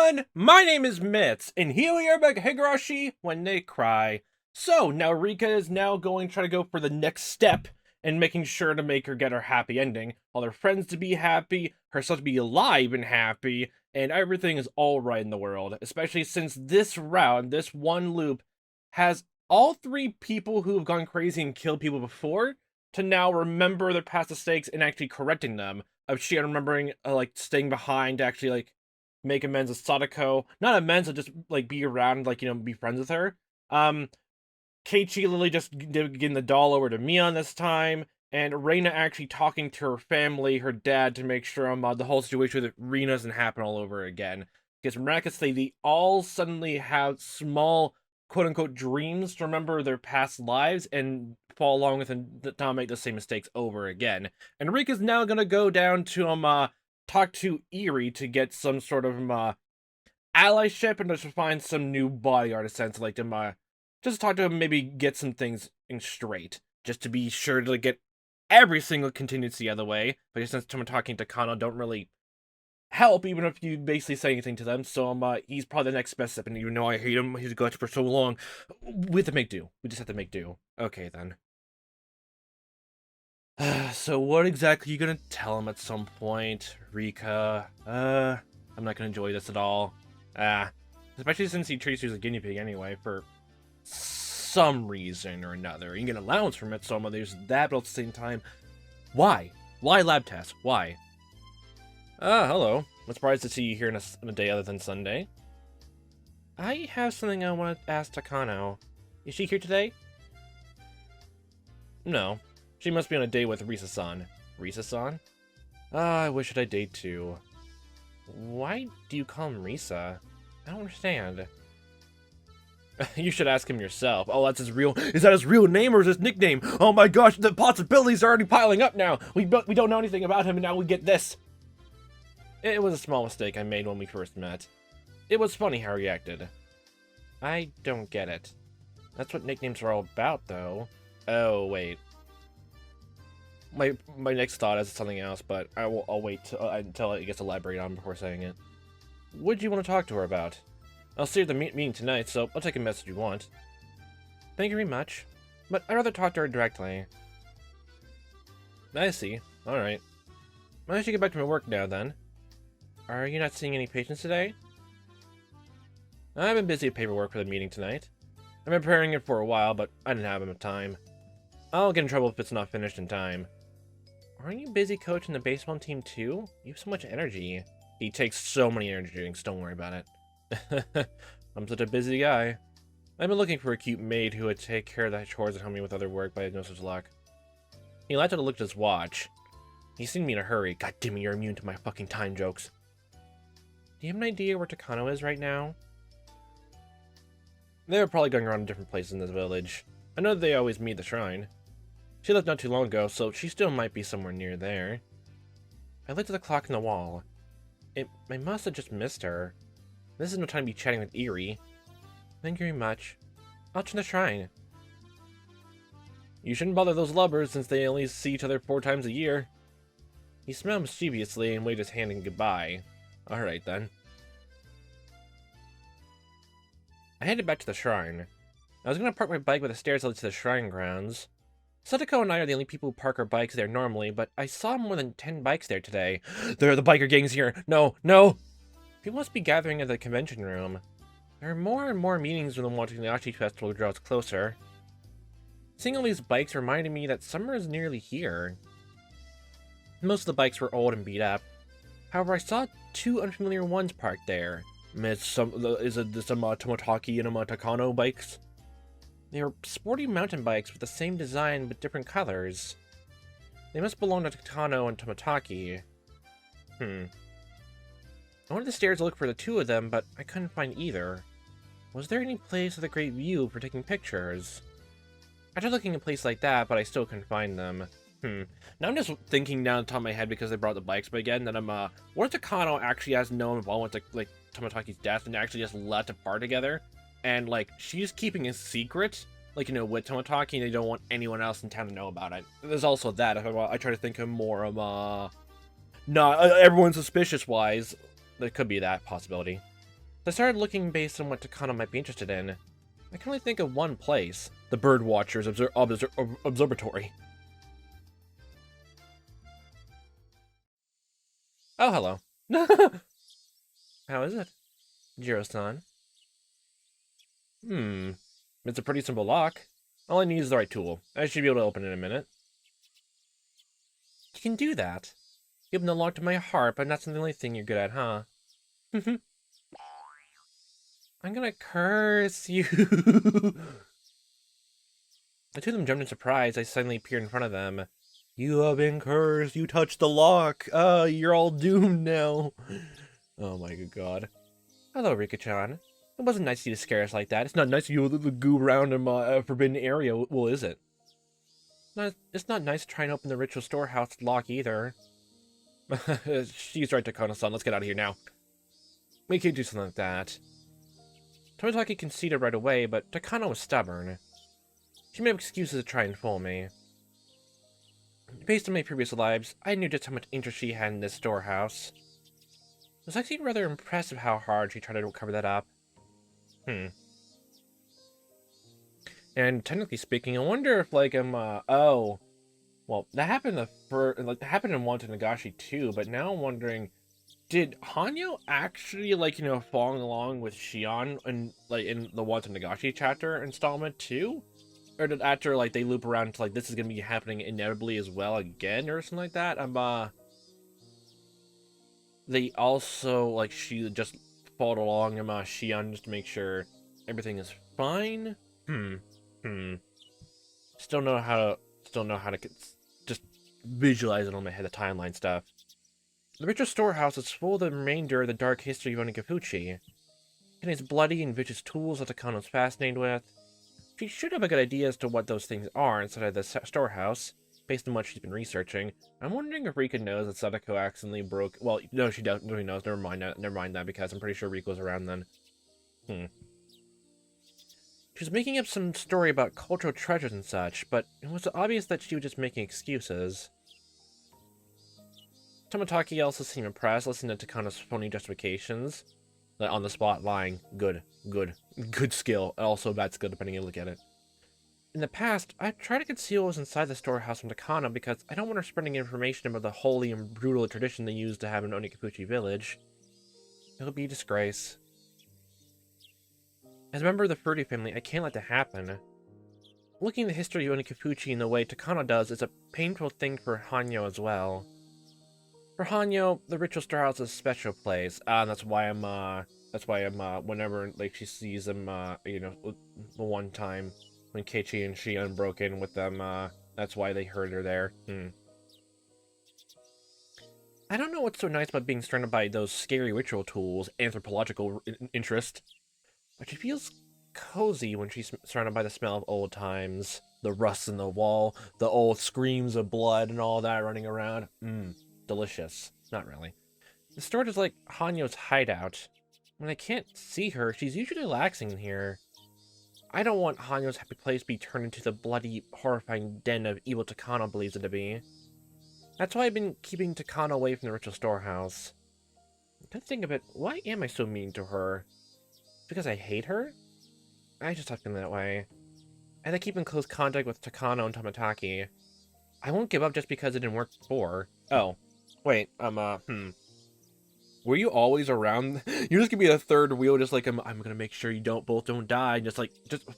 everyone, my name is Mitz, and here we are back at Higurashi when they cry. So, now Rika is now going to try to go for the next step and making sure to make her get her happy ending. All her friends to be happy, herself to be alive and happy, and everything is alright in the world. Especially since this round, this one loop, has all three people who have gone crazy and killed people before to now remember their past mistakes and actually correcting them. Of she remembering, staying behind to actually, make amends with Sadako. Not amends, but just, be around, be friends with her. Keiichi literally just getting the doll over to Mion this time, and Reina actually talking to her family, her dad, to make sure the whole situation with Rina doesn't happen all over again. Because miraculously, they all suddenly have small, quote-unquote, dreams to remember their past lives and follow along with and not make the same mistakes over again. And Rika's now gonna go down to talk to Eerie to get some sort of allyship and just find some new bodyguard essentially, like them just talk to him, maybe get some things in straight, just to be sure to get every single contingency out of the way. But since Tomitake Takano don't really help, even if you basically say anything to them, so he's probably the next best step. And even though I hate him, he's glitched for so long, we have to make do. We just have to make do. Okay then. So what exactly are you gonna tell him at some point, Rika? I'm not gonna enjoy this at all. Especially since he treats you as a guinea pig anyway, for some reason or another. You get an allowance from it, so there's that, but at the same time, why? Why lab tests? Why? Hello. I'm surprised to see you here on a day other than Sunday. I have something I want to ask Takano. Is she here today? No. She must be on a date with Risa-san. Risa-san? I wish I'd date too. Why do you call him Risa? I don't understand. You should ask him yourself. Oh, that's his real... Is that his real name or is his nickname? Oh my gosh, the possibilities are already piling up now. We don't know anything about him and now we get this. It was a small mistake I made when we first met. It was funny how he acted. I don't get it. That's what nicknames are all about, though. Oh, wait. My next thought is something else, but I'll wait until it gets elaborated on before saying it. What do you want to talk to her about? I'll see her at the meeting tonight, so I'll take a message you want. Thank you very much, but I'd rather talk to her directly. I see. Alright. I should get back to my work now, then. Are you not seeing any patients today? I've been busy with paperwork for the meeting tonight. I've been preparing it for a while, but I didn't have enough time. I'll get in trouble if it's not finished in time. Aren't you busy coaching the baseball team too? You have so much energy. He takes so many energy drinks, don't worry about it. I'm such a busy guy. I've been looking for a cute maid who would take care of the chores and help me with other work, but I had no such luck. He liked to look at his watch. He seemed to be in a hurry. God damn it, you're immune to my fucking time jokes. Do you have an idea where Takano is right now? They're probably going around different places in this village. I know they always meet at the shrine. She left not too long ago, so she still might be somewhere near there. I looked at the clock on the wall. I must have just missed her. This is no time to be chatting with Eerie. Thank you very much. I'll turn the shrine. You shouldn't bother those lubbers since they only see each other 4 times a year. He smiled mischievously and waved his hand in goodbye. Alright then. I headed back to the shrine. I was going to park my bike by the stairs that lead to the shrine grounds. Sadako and I are the only people who park our bikes there normally, but I saw more than 10 bikes there today. There are the biker gangs here. No, no! People must be gathering at the convention room. There are more and more meetings when the Mitzchievous festival draws closer. Seeing all these bikes reminded me that summer is nearly here. Most of the bikes were old and beat up. However, I saw 2 unfamiliar ones parked there. Is it some Tomitake and Takano bikes? They are sporty mountain bikes with the same design but different colors. They must belong to Takano and Tomitake. I went to the stairs to look for the 2 of them, but I couldn't find either. Was there any place with a great view for taking pictures? I tried looking in a place like that, but I still couldn't find them. Now I'm just thinking down the top of my head because they brought the bikes, but again, that what if Takano actually has no involvement with, Tomitake's death and actually just left apart together? And, she's keeping a secret, with Tomitake, and they don't want anyone else in town to know about it. There's also that. I try to think of more of, not everyone suspicious-wise. There could be that possibility. I started looking based on what Takano might be interested in. I can only think of one place. The Birdwatcher's Observatory. Oh, hello. How is it, Jiro-san? It's a pretty simple lock. All I need is the right tool. I should be able to open it in a minute. You can do that. You open the lock to my heart, but that's not the only thing you're good at, huh? I'm gonna curse you. The two of them jumped in surprise. I suddenly appeared in front of them. You have been cursed. You touched the lock. You're all doomed now. Oh my good god. Hello, Rika-chan. It wasn't nice of you to scare us like that. It's not nice of you to goo around in my forbidden area. Well, is it? It's not nice to try and open the ritual storehouse lock either. She's right, Takano-san. Let's get out of here now. We can't do something like that. Tomitake conceded right away, but Takano was stubborn. She made excuses to try and fool me. Based on my previous lives, I knew just how much interest she had in this storehouse. It was actually rather impressive how hard she tried to cover that up. And technically speaking, I wonder if, like, oh, well, that happened happened in Wanted Nagashi too, but now I'm wondering, did Hanyo actually, like, follow along with Shion in the Wanted Nagashi chapter installment too? Or did after, like, they loop around to, like, this is gonna be happening inevitably as well again, or something like that? They also, like, she just followed along Shion just to make sure everything is fine? Still know how to just visualize it on my head, the timeline stuff. The ritual storehouse is full of the remainder of the dark history of Onikafuchi. It contains bloody and vicious tools that Takano's fascinated with. She should have a good idea as to what those things are inside of the storehouse, based on what she's been researching. I'm wondering if Rika knows that Sadako accidentally broke... Well, no, she definitely knows. Never mind that, because I'm pretty sure Rika was around then. She was making up some story about cultural treasures and such, but it was obvious that she was just making excuses. Tomitake also seemed impressed, listening to Takano's phony justifications. Like, on the spot, lying. Good skill, and also bad skill depending on how you look at it. In the past, I tried to conceal what was inside the storehouse from Takano because I don't want her spreading information about the holy and brutal tradition they used to have in Onikafuchi village. It would be a disgrace. As a member of the Fruity family, I can't let that happen. Looking at the history of Onikafuchi in the way Takano does is a painful thing for Hanyo as well. For Hanyo, the ritual storehouse is a special place, and that's why I'm whenever, like, she sees him, the one time when Keiichi and Shion broke in with them, that's why they heard her there. I don't know what's so nice about being surrounded by those scary ritual tools, anthropological interest, but she feels cozy when she's surrounded by the smell of old times, the rust in the wall, the old screams of blood and all that running around. Delicious. Not really. The storage is like Hanyo's hideout. When I can't see her, she's usually relaxing in here. I don't want Hanyo's happy place to be turned into the bloody, horrifying den of evil Takano believes it to be. That's why I've been keeping Takano away from the ritual storehouse. Come to think of it, why am I so mean to her? Because I hate her? I just have been that way. And I keep in close contact with Takano and Tomitake. I won't give up just because it didn't work before. Oh. Wait, were you always around? You're just gonna be a third wheel, just like, I'm gonna make sure you both don't die, just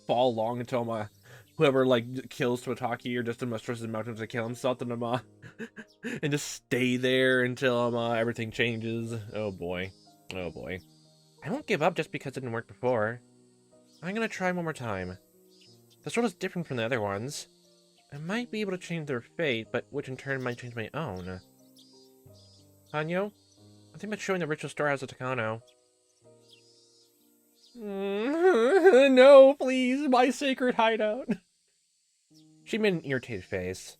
fall along until whoever, like, kills Tomitake, or just stresses him out to kill himself, then and just stay there until, everything changes. Oh boy. Oh boy. I won't give up just because it didn't work before. I'm gonna try one more time. The sword is different from the other ones. I might be able to change their fate, but which in turn might change my own. Hanyo? I think about showing the ritual storehouse to Takano. No, please, my sacred hideout. She made an irritated face.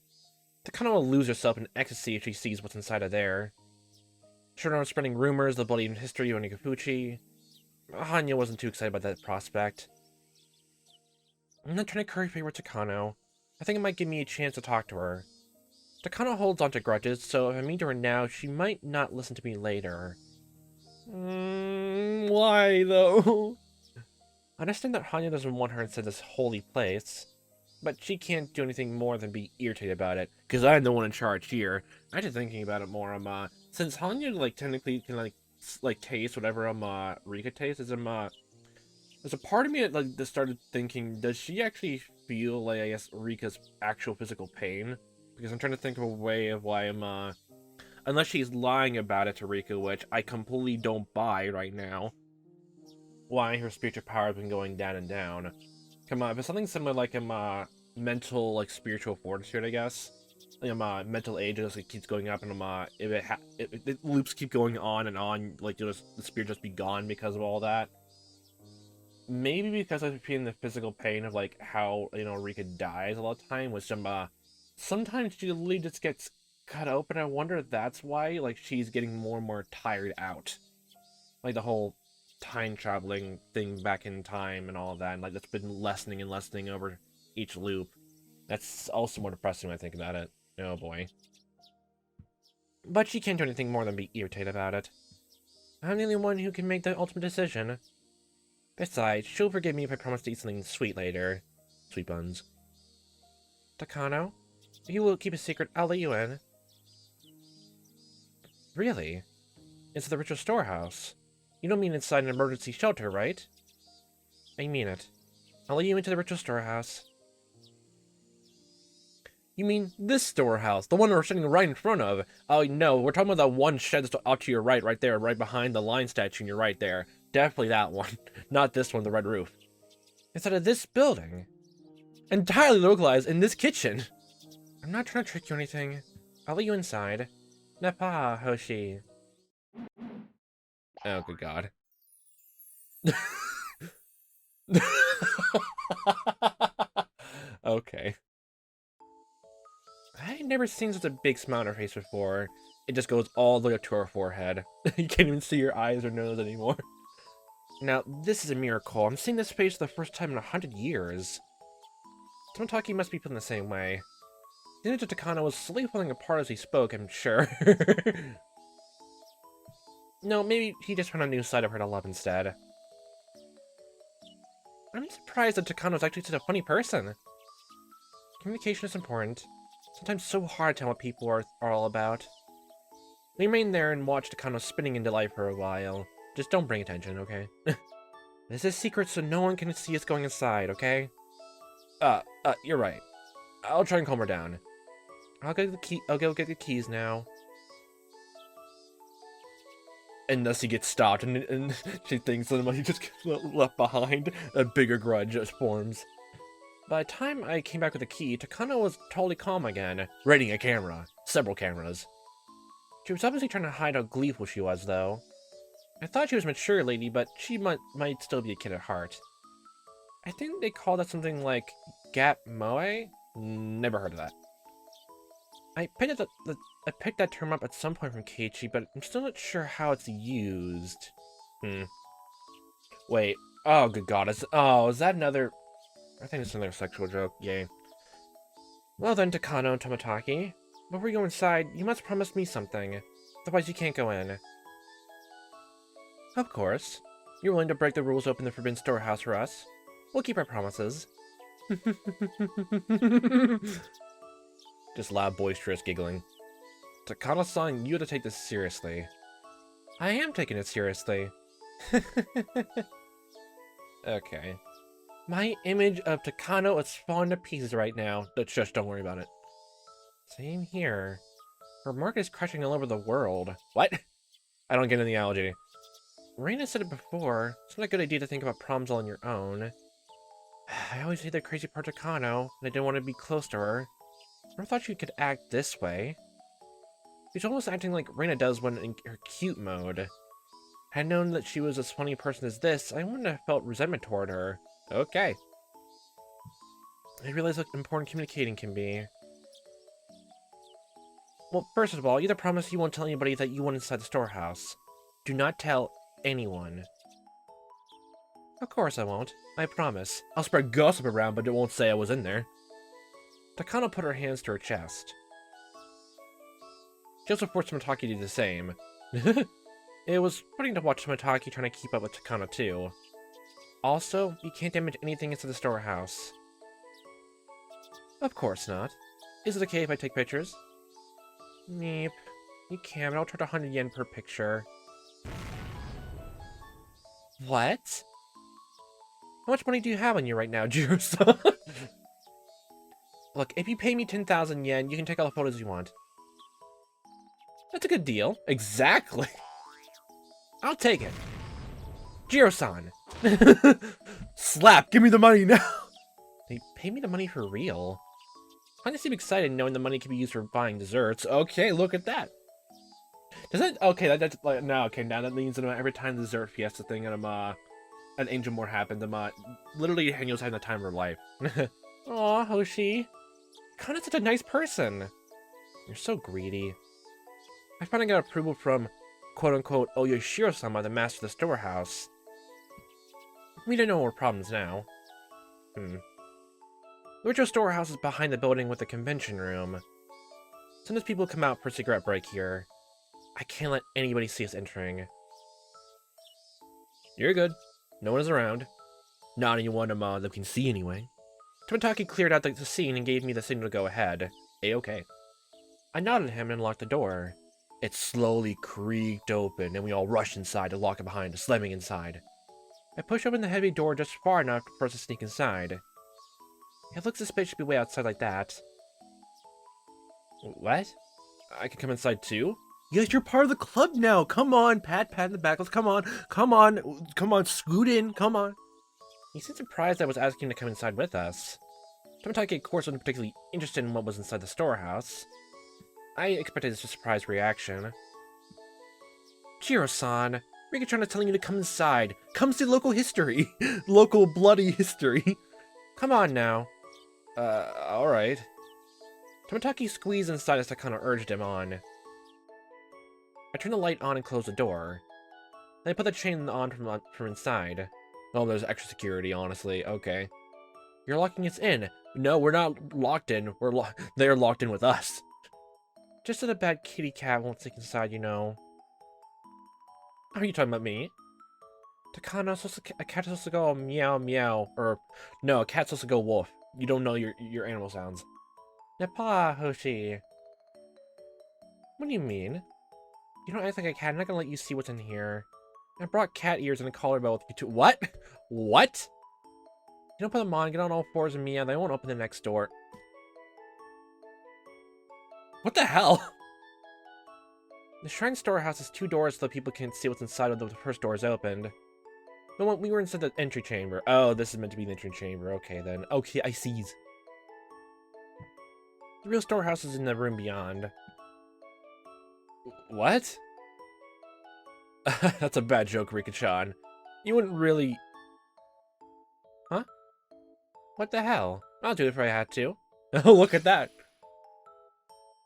Takano will lose herself in ecstasy if she sees what's inside of there. Sure, I'm spreading rumors of the bloody history of Onikafuchi. Hanyo wasn't too excited about that prospect. I'm not trying to curry favor with Takano. I think it might give me a chance to talk to her. Takano holds on to grudges, so if I meet her now, she might not listen to me later. Well, Why, though? I understand that Hanya doesn't want her inside this holy place, but she can't do anything more than be irritated about it, because I'm the one in charge here. I'm just thinking about it more, since Hanya, like, technically can, like taste whatever, Rika tastes, there's a part of me that started thinking, does she actually feel, like, I guess, Rika's actual physical pain? Because I'm trying to think of a way of why unless she's lying about it to Rika, which I completely don't buy right now, why her spiritual power has been going down and down. Come on, if it's something similar like mental, like, spiritual fortitude, I guess. Like, mental age just like, keeps going up, and if the loops keep going on and on, like, the spirit just be gone because of all that. Maybe because I'm feeling the physical pain of, like, how, Rika dies a lot of time, with sometimes she literally just gets cut open. I wonder if that's why, like, she's getting more and more tired out. Like, the whole time traveling thing back in time and all of that, and, like, that's been lessening and lessening over each loop. That's also more depressing when I think about it. Oh boy. But she can't do anything more than be irritated about it. I'm the only one who can make the ultimate decision. Besides, she'll forgive me if I promise to eat something sweet later. Sweet buns. Takano, if you will keep a secret, I'll let you in. Really? It's the ritual storehouse. You don't mean inside an emergency shelter, right? I mean it. I'll let you into the ritual storehouse. You mean this storehouse, the one we're sitting right in front of? Oh no, we're talking about that one shed that's out to your right there, right behind the lion statue, and you're right there. Definitely that one, not this one, the red roof. Inside of this building. Entirely localized in this kitchen. I'm not trying to trick you or anything. I'll let you inside. Napa, Hoshi. Oh, good god. Okay. I've never seen such a big smile on her face before. It just goes all the way up to her forehead. You can't even see your eyes or nose anymore. Now, this is a miracle. I'm seeing this face for the first time in 100 years. Tomitake must be feeling the same way. The image of Takano was slowly falling apart as he spoke, I'm sure. No, maybe he just found a new side of her to love instead. I'm surprised that Takano's actually such a funny person. Communication is important. Sometimes so hard to tell what people are all about. We remain there and watch Takano spinning into life for a while. Just don't bring attention, okay? This is secret so no one can see us going inside, okay? You're right. I'll try and calm her down. I'll go get the keys now. And thus he gets stopped, and she thinks that he just gets left behind. A bigger grudge just forms. By the time I came back with the key, Takano was totally calm again, raiding a camera. Several cameras. She was obviously trying to hide how gleeful she was, though. I thought she was a mature lady, but she might still be a kid at heart. I think they call that something like Gap Moe? Never heard of that. I picked that term up at some point from Keiichi, but I'm still not sure how it's used. Wait. Oh, good god. Is that another... I think it's another sexual joke. Yay. Well then, Takano and Tomitake. Before we go inside, you must promise me something. Otherwise you can't go in. Of course. You're willing to break the rules, open the forbidden storehouse for us? We'll keep our promises. Just loud, boisterous giggling. Takano-san, you have to take this seriously. I am taking it seriously. Okay. My image of Takano is falling to pieces right now. Shush, don't worry about it. Same here. Her market is crashing all over the world. What? I don't get an analogy. Reina said it before. It's not a good idea to think about problems all on your own. I always hate that crazy part of Takano, and I didn't want to be close to her. I never thought she could act this way. She's almost acting like Reina does when in her cute mode. Had I known that she was as funny a person as this, I wouldn't have felt resentment toward her. Okay. I realize how important communicating can be. Well, first of all, you either promise you won't tell anybody that you went inside the storehouse. Do not tell anyone. Of course I won't. I promise. I'll spread gossip around, but it won't say I was in there. Takano put her hands to her chest. She also forced Tomitake to do the same. It was funny to watch Tomitake trying to keep up with Takano too. Also, you can't damage anything inside the storehouse. Of course not. Is it okay if I take pictures? Meep. You can, but I'll charge 100 yen per picture. What? How much money do you have on you right now, Jiro-san? Look, if you pay me 10,000 yen, you can take all the photos you want. That's a good deal. Exactly. I'll take it. Jiro-san. Slap, give me the money now. They pay me the money for real. I kind of seem excited knowing the money can be used for buying desserts. Okay, look at that. Does that, okay, that's like, no, okay, now that means that every time the dessert fiesta thing and an Angel More happens, literally Hanyo's having the time of her life. Aw, Hoshi. Kana's such a nice person. You're so greedy. I finally got approval from quote-unquote Oyoshiro-sama, the master of the storehouse. We don't know more problems now. The original storehouse is behind the building with the convention room. Sometimes people come out for a cigarette break here. I can't let anybody see us entering. You're good. No one is around. Not anyone that can see anyway. Tomitake cleared out the scene and gave me the signal to go ahead. A-okay. I nodded at him and locked the door. It slowly creaked open, and we all rushed inside to lock it behind us, slamming inside. I pushed open the heavy door just far enough for us to sneak inside. It looks suspicious to be way outside like that. What? I can come inside too? Yes, you're part of the club now. Come on, pat in the back. Let's come on, scoot in, come on. He seemed surprised I was asking him to come inside with us. Tomitake, of course, wasn't particularly interested in what was inside the storehouse. I expected this surprise reaction. Jiro-san, Rika trying to tell you to come inside. Come see local history. Local bloody history. Come on now. Alright. Tomitake squeezed inside as Takano urged him on. I turned the light on and closed the door. Then I put the chain on from inside. Oh, there's extra security, honestly. Okay. You're locking us in. No, we're not locked in. They're locked in with us. Just that a bad kitty cat won't stick inside, you know. Are you talking about me? Takano, a cat supposed to go meow meow. Or, no, a cat's supposed to go wolf. You don't know your animal sounds. Napa, Hoshi. What do you mean? You don't act like a cat. I'm not gonna let you see what's in here. I brought cat ears and a collar bell with you too. What? What? You don't put them on, get on all fours and meow. They won't open the next door. What the hell? The shrine storehouse has 2 doors so that people can't see what's inside of the first door is opened. But when we were inside the entry chamber. Oh, this is meant to be the entry chamber. Okay, then. Okay, I see. The real storehouse is in the room beyond. What? That's a bad joke, Rika-chan. You wouldn't really... Huh? What the hell? I'll do it if I had to. Oh, look at that.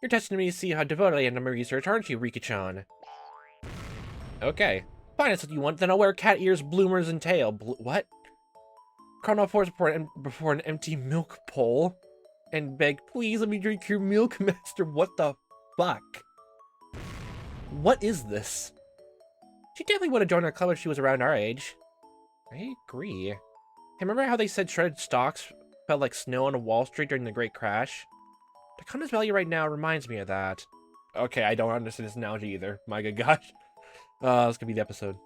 You're testing me to see how devoted I am to my research, aren't you, Rika-chan? Okay. Fine, that's what you want. Then I'll wear cat ears, bloomers, and tail. What? Crawl on fours before an empty milk bowl. And beg, please let me drink your milk, master. What the fuck? What is this? She definitely would have joined our club if she was around our age. I agree. Hey, remember how they said shredded stocks felt like snow on Wall Street during the Great Crash? Takano's value right now reminds me of that. Okay, I don't understand this analogy either. My good gosh. This could be the episode.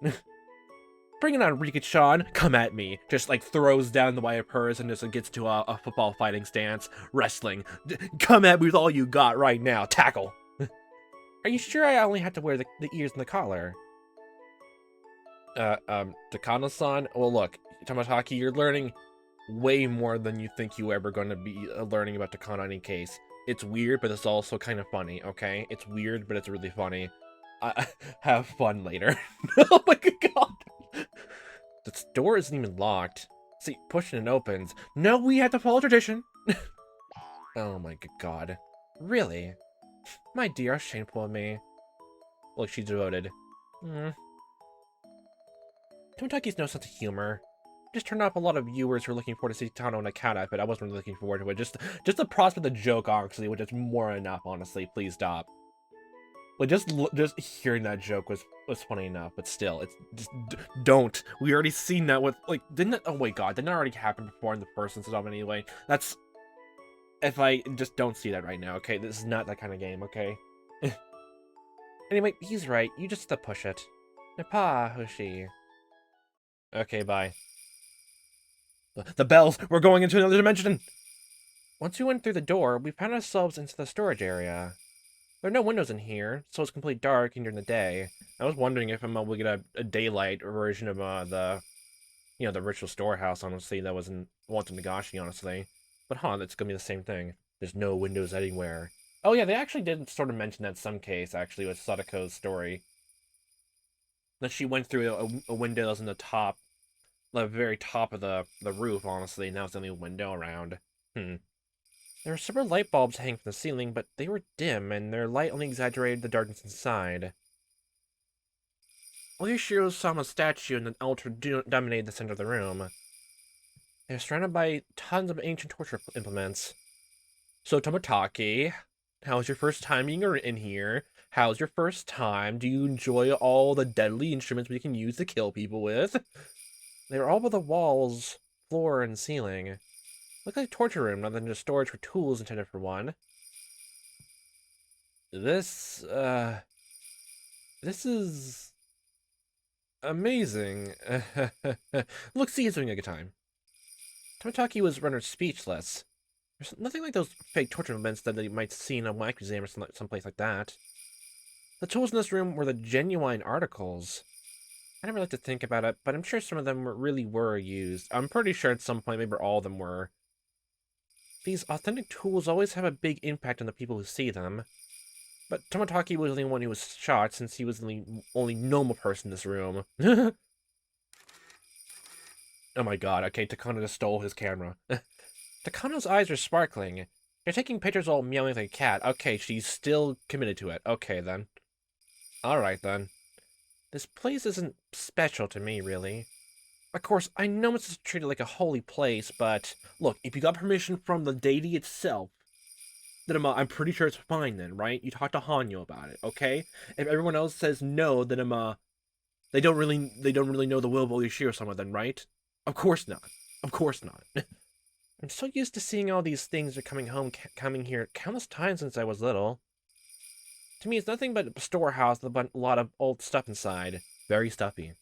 Bring it on, Rika-chan. Come at me. Just, like, throws down the wire purse and just gets to a football fighting stance. Wrestling. Come at me with all you got right now. Tackle. Are you sure I only have to wear the ears and the collar? Takano-san? Well, look, Tomitake, you're learning way more than you think you ever going to be learning about Takano in any case. It's weird, but it's also kind of funny, okay? It's weird, but it's really funny. Have fun later. Oh my god! The door isn't even locked. See, pushing it opens. No, we have to follow tradition. Oh my god. Really? My dear, how shameful of me. Look, she's devoted. Tomitake's no sense of humor. Just turned up a lot of viewers who are looking forward to see Tano and a cat outfit. I wasn't really looking forward to it. Just the prospect of the joke, honestly, which is more enough, honestly. Please stop. Like, just hearing that joke was was funny enough, but still, it's just don't. We already seen that with like didn't it, oh my god, didn't that already happen before in the first installment anyway? That's if I just don't see that right now, okay? This is not that kind of game, okay? Anyway, he's right. You just have to push it. Napa, Hoshi. Okay, bye. The bells! We're going into another dimension! Once we went through the door, we found ourselves into the storage area. There are no windows in here, so it's completely dark during the day. I was wondering if we'll get a daylight version of the ritual storehouse, honestly, that was in Wanted Nagashi, honestly. But that's gonna be the same thing. There's no windows anywhere. Oh yeah, they actually did sort of mention that in some case, actually, with Sadako's story. That she went through a window that was in the very top of the roof, honestly, and that was the only window around. There were several light bulbs hanging from the ceiling, but they were dim, and their light only exaggerated the darkness inside. Oyashiro Sama's statue and an altar dominated the center of the room. They were surrounded by tons of ancient torture implements. So, Tomitake, how's your first time being in here? How's your first time? Do you enjoy all the deadly instruments we can use to kill people with? They were all over the walls, floor, and ceiling. Looked like a torture room rather than just storage for tools intended for one. This is amazing. Look, see, he's having a good time. Tomitake was rendered speechless. There's nothing like those fake torture events that you might see in a mic exam or someplace like that. The tools in this room were the genuine articles. I never like to think about it, but I'm sure some of them really were used. I'm pretty sure at some point, maybe all of them were. These authentic tools always have a big impact on the people who see them. But Tomitake was the only one who was shot, since he was the only normal person in this room. Oh my god, okay, Takano just stole his camera. Takano's eyes are sparkling. You're taking pictures while meowing like a cat. Okay, she's still committed to it. Okay, then. Alright, then. This place isn't special to me, really. Of course, I know it's treated like a holy place, but look, if you got permission from the deity itself, then I'm pretty sure it's fine then, right? You talk to Hanyo about it, okay? If everyone else says no, then they don't really know the will of Oyashiro-sama then, right? Of course not. Of course not. I'm so used to seeing all these things are coming here countless times since I was little. To me, it's nothing but a storehouse with a lot of old stuff inside. Very stuffy.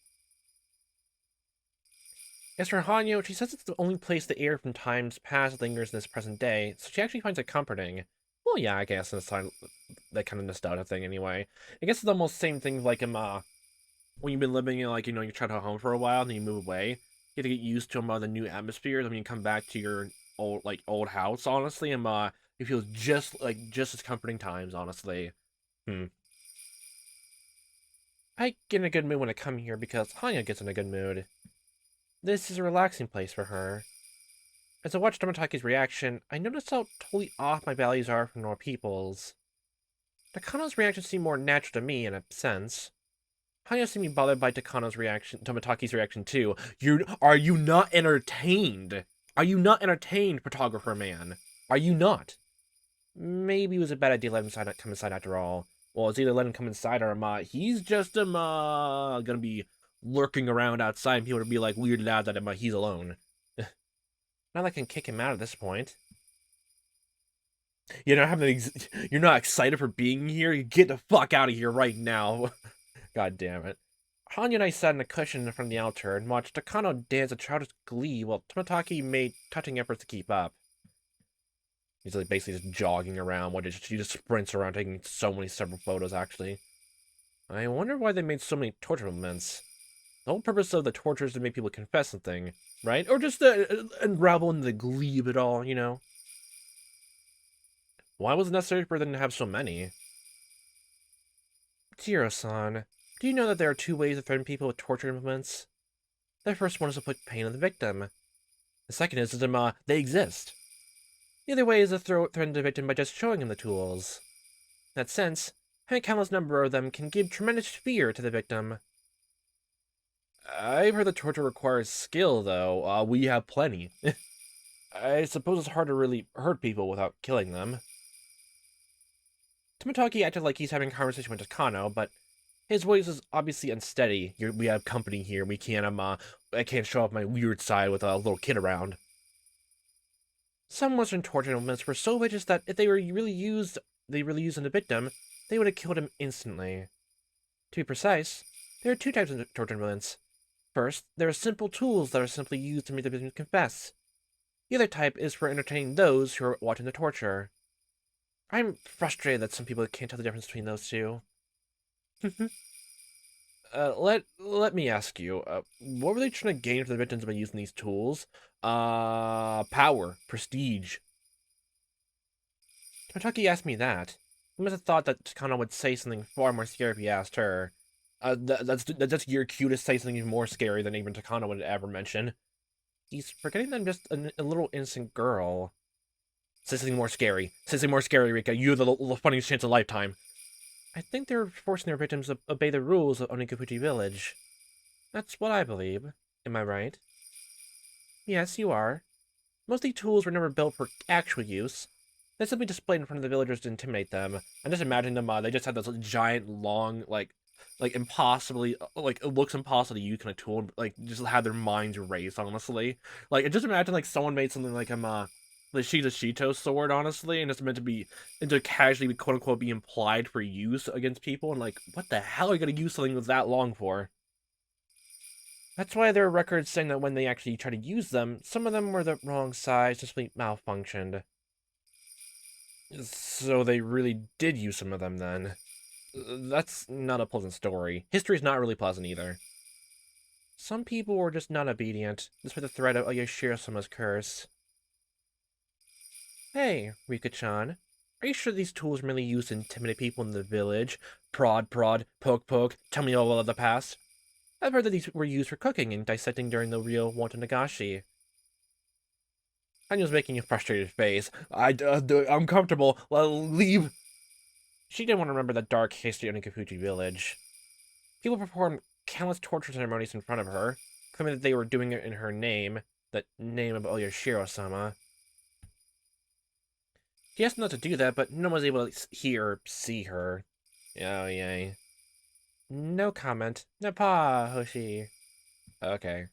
As for Hanyo, she says it's the only place the air from times past lingers in this present day, so she actually finds it comforting. Well, yeah, I guess it's that kind of nostalgia thing anyway. I guess it's almost the same thing like when you've been living in, like, your childhood home for a while, and then you move away. You have to get used to the new atmosphere, and when you come back to your old house, honestly, it feels just as comforting times, honestly. I get in a good mood when I come here because Hanya gets in a good mood. This is a relaxing place for her. As I watched Tomitake's reaction, I noticed how totally off my values are from normal people's. Takano's reaction seemed more natural to me in a sense. Hanya seemed bothered by Tomitake's reaction too. Are you not entertained? Are you not entertained, photographer man? Are you not? Maybe it was a bad idea to let him come inside after all. Well, it's either let him come inside or he's just gonna be lurking around outside and people would be like weirded out that he's alone. Not like I can kick him out at this point. You're not excited for being here? You get the fuck out of here right now. God damn it. Hanya and I sat on a cushion in front of the altar and watched Takano dance a childish glee while Tomitake made touching efforts to keep up. He's basically just jogging around. She just sprints around taking several photos, actually. I wonder why they made so many torture moments. The whole purpose of the torture is to make people confess something, right? Or just to unravel in the glee of it all, Why was it necessary for them to have so many? Jiro-san, do you know that there are two ways to threaten people with torture implements? The first one is to put pain on the victim. The second is that they exist. The other way is to threaten the victim by just showing him the tools. In that sense, a countless number of them can give tremendous fear to the victim. I've heard that torture requires skill, though. We have plenty. I suppose it's hard to really hurt people without killing them. Tomitake acted like he's having a conversation with Takano, but His voice is obviously unsteady. We have company here. I can't show off my weird side with a little kid around. Some Western torture implements were so vicious that if they really used on the victim, they would have killed him instantly. To be precise, there are two types of torture implements. First, there are simple tools that are simply used to make the victim confess. The other type is for entertaining those who are watching the torture. I'm frustrated that some people can't tell the difference between those two. Let me ask you, what were they trying to gain from the victims by using these tools? Power, prestige. Tomitake asked me that. He must have thought that Takano would say something far more scary if he asked her. That's your cue to say something even more scary than even Takano would ever mention. He's forgetting that I'm just a little innocent girl. Say something more scary. Say something more scary, Rika. You have the funniest chance of a lifetime. I think they're forcing their victims to obey the rules of Onikapuchi Village. That's what I believe. Am I right? Yes, you are. Most of these tools were never built for actual use. They're simply displayed in front of the villagers to intimidate them. And just imagine them, they just have this giant, long, impossibly, it looks impossible to use kind of tool, just have their minds erased, honestly. Just imagine, someone made something like the Shito sword, honestly, and it's meant to casually, quote-unquote, be implied for use against people, and, what the hell are you gonna use something that's that long for? That's why there are records saying that when they actually try to use them, some of them were the wrong size, just malfunctioned. So they really did use some of them, then. That's not a pleasant story. History's not really pleasant, either. Some people were just not obedient, despite the threat of Oyashiro-sama's curse. Hey, Rika-chan. Are you sure these tools were mainly used to intimidate people in the village? Prod, poke, poke, tell me all of the past. I've heard that these were used for cooking and dissecting during the real Watanagashi. Hanyo's making a frustrated face. I'm comfortable. Leave. She didn't want to remember that dark history of Onikapuchi Village. People performed countless torture ceremonies in front of her, claiming that they were doing it in her name, the name of Oyashiro-sama. She asked not to do that, but no one was able to hear or see her. Oh, yay. No comment. Napa, Hoshi. Okay.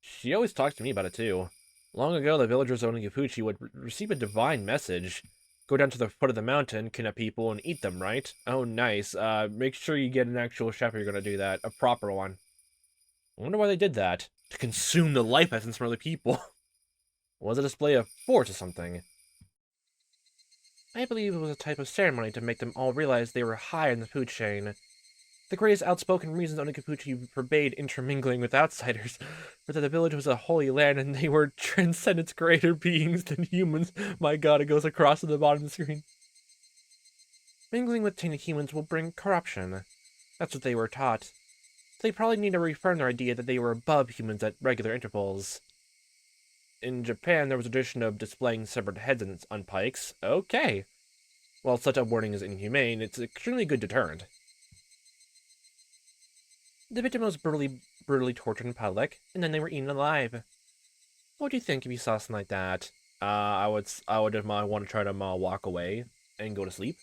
She always talks to me about it, too. Long ago, the villagers of Onikapuchi would receive a divine message. Go down to the foot of the mountain, kidnap people, and eat them, right? Oh, nice. Make sure you get an actual chef if you're gonna do that. A proper one. I wonder why they did that. To consume the life essence from other people. Was it a display of force or something? I believe it was a type of ceremony to make them all realize they were high in the food chain. The greatest outspoken reasons Onikapuchi forbade intermingling with outsiders were that the village was a holy land and they were transcendent greater beings than humans. My god, it goes across to the bottom of the screen. Mingling with tainted humans will bring corruption. That's what they were taught. They probably need to reaffirm their idea that they were above humans at regular intervals. In Japan, there was a tradition of displaying severed heads on pikes. Okay. While such a warning is inhumane, it's an extremely good deterrent. The victim was brutally tortured in public, and then they were eaten alive. What would you think if you saw something like that? I would just want to try to walk away and go to sleep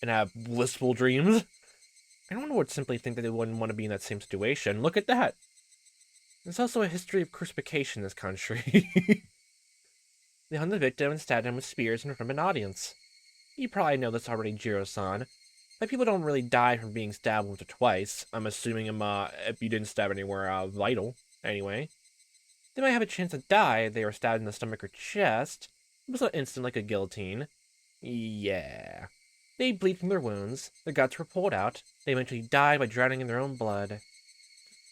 and have blissful dreams. Anyone would simply think that they wouldn't want to be in that same situation. Look at that. There's also a history of crucifixion in this country. They hung the victim and stabbed him with spears in front of an audience. You probably know this already, Jiro-san. But people don't really die from being stabbed once or twice. I'm assuming if you didn't stab anywhere vital. Anyway. They might have a chance to die if they were stabbed in the stomach or chest. It was not instant like a guillotine. Yeah. They bleed from their wounds, their guts were pulled out, they eventually died by drowning in their own blood.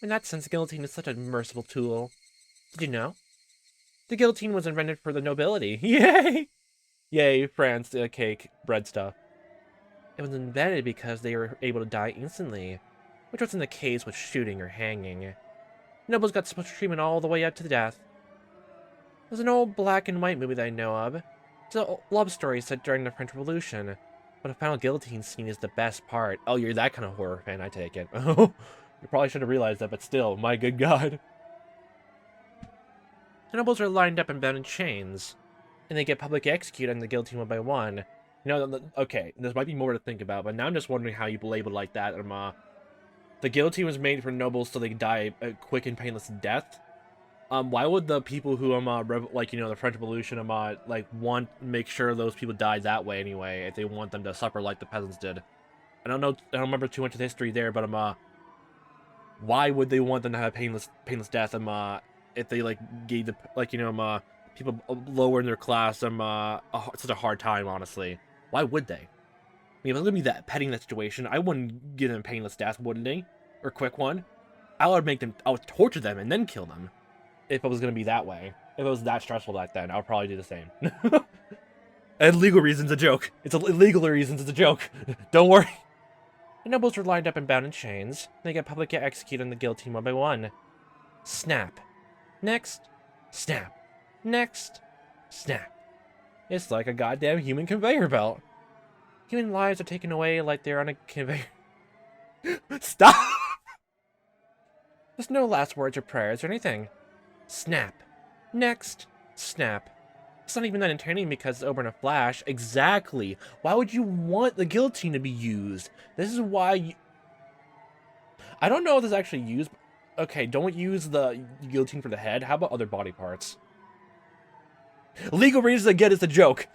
In that sense, the guillotine is such a merciful tool. Did you know? The guillotine was invented for the nobility. Yay! Yay, France, cake, bread stuff. It was invented because they were able to die instantly, which wasn't the case with shooting or hanging. Nobles got special treatment all the way up to death. There's an old black and white movie that I know of. It's a love story set during the French Revolution, but the final guillotine scene is the best part. Oh, you're that kind of horror fan, I take it. Oh. You probably should have realized that, but still, my good god. The nobles are lined up and bound in chains, and they get publicly executed on the guillotine one by one. You know, okay, this might be more to think about, but now I'm just wondering how you labeled like that, the guillotine was made for nobles so they could die a quick and painless death. Why would the people who like, you know, the French Revolution like make sure those people died that way anyway if they want them to suffer like the peasants did? I don't know. I don't remember too much of the history there, but why would they want them to have painless death? If they like gave the like, you know, people lower in their class such a hard time, honestly. Why would they? I mean, if it was gonna be that petty in that situation, I wouldn't give them painless death, wouldn't they? Or quick one. I would torture them and then kill them. If it was gonna be that way. If it was that stressful back then, I would probably do the same. And legal reasons, a joke. It's illegal reasons, it's a joke. Don't worry. The nobles were lined up and bound in chains. They got publicly executed in the guillotine one by one. Snap. Next. Snap. Next. Snap. It's like a goddamn human conveyor belt. Human lives are taken away like they're on a conveyor. Stop! There's no last words or prayers or anything. Snap. Next. Snap. It's not even that entertaining because it's over in a flash. Exactly. Why would you want the guillotine to be used? This is why you... I don't know if this is actually used. Okay, don't use the guillotine for the head. How about other body parts? Legal reasons again, it's a joke.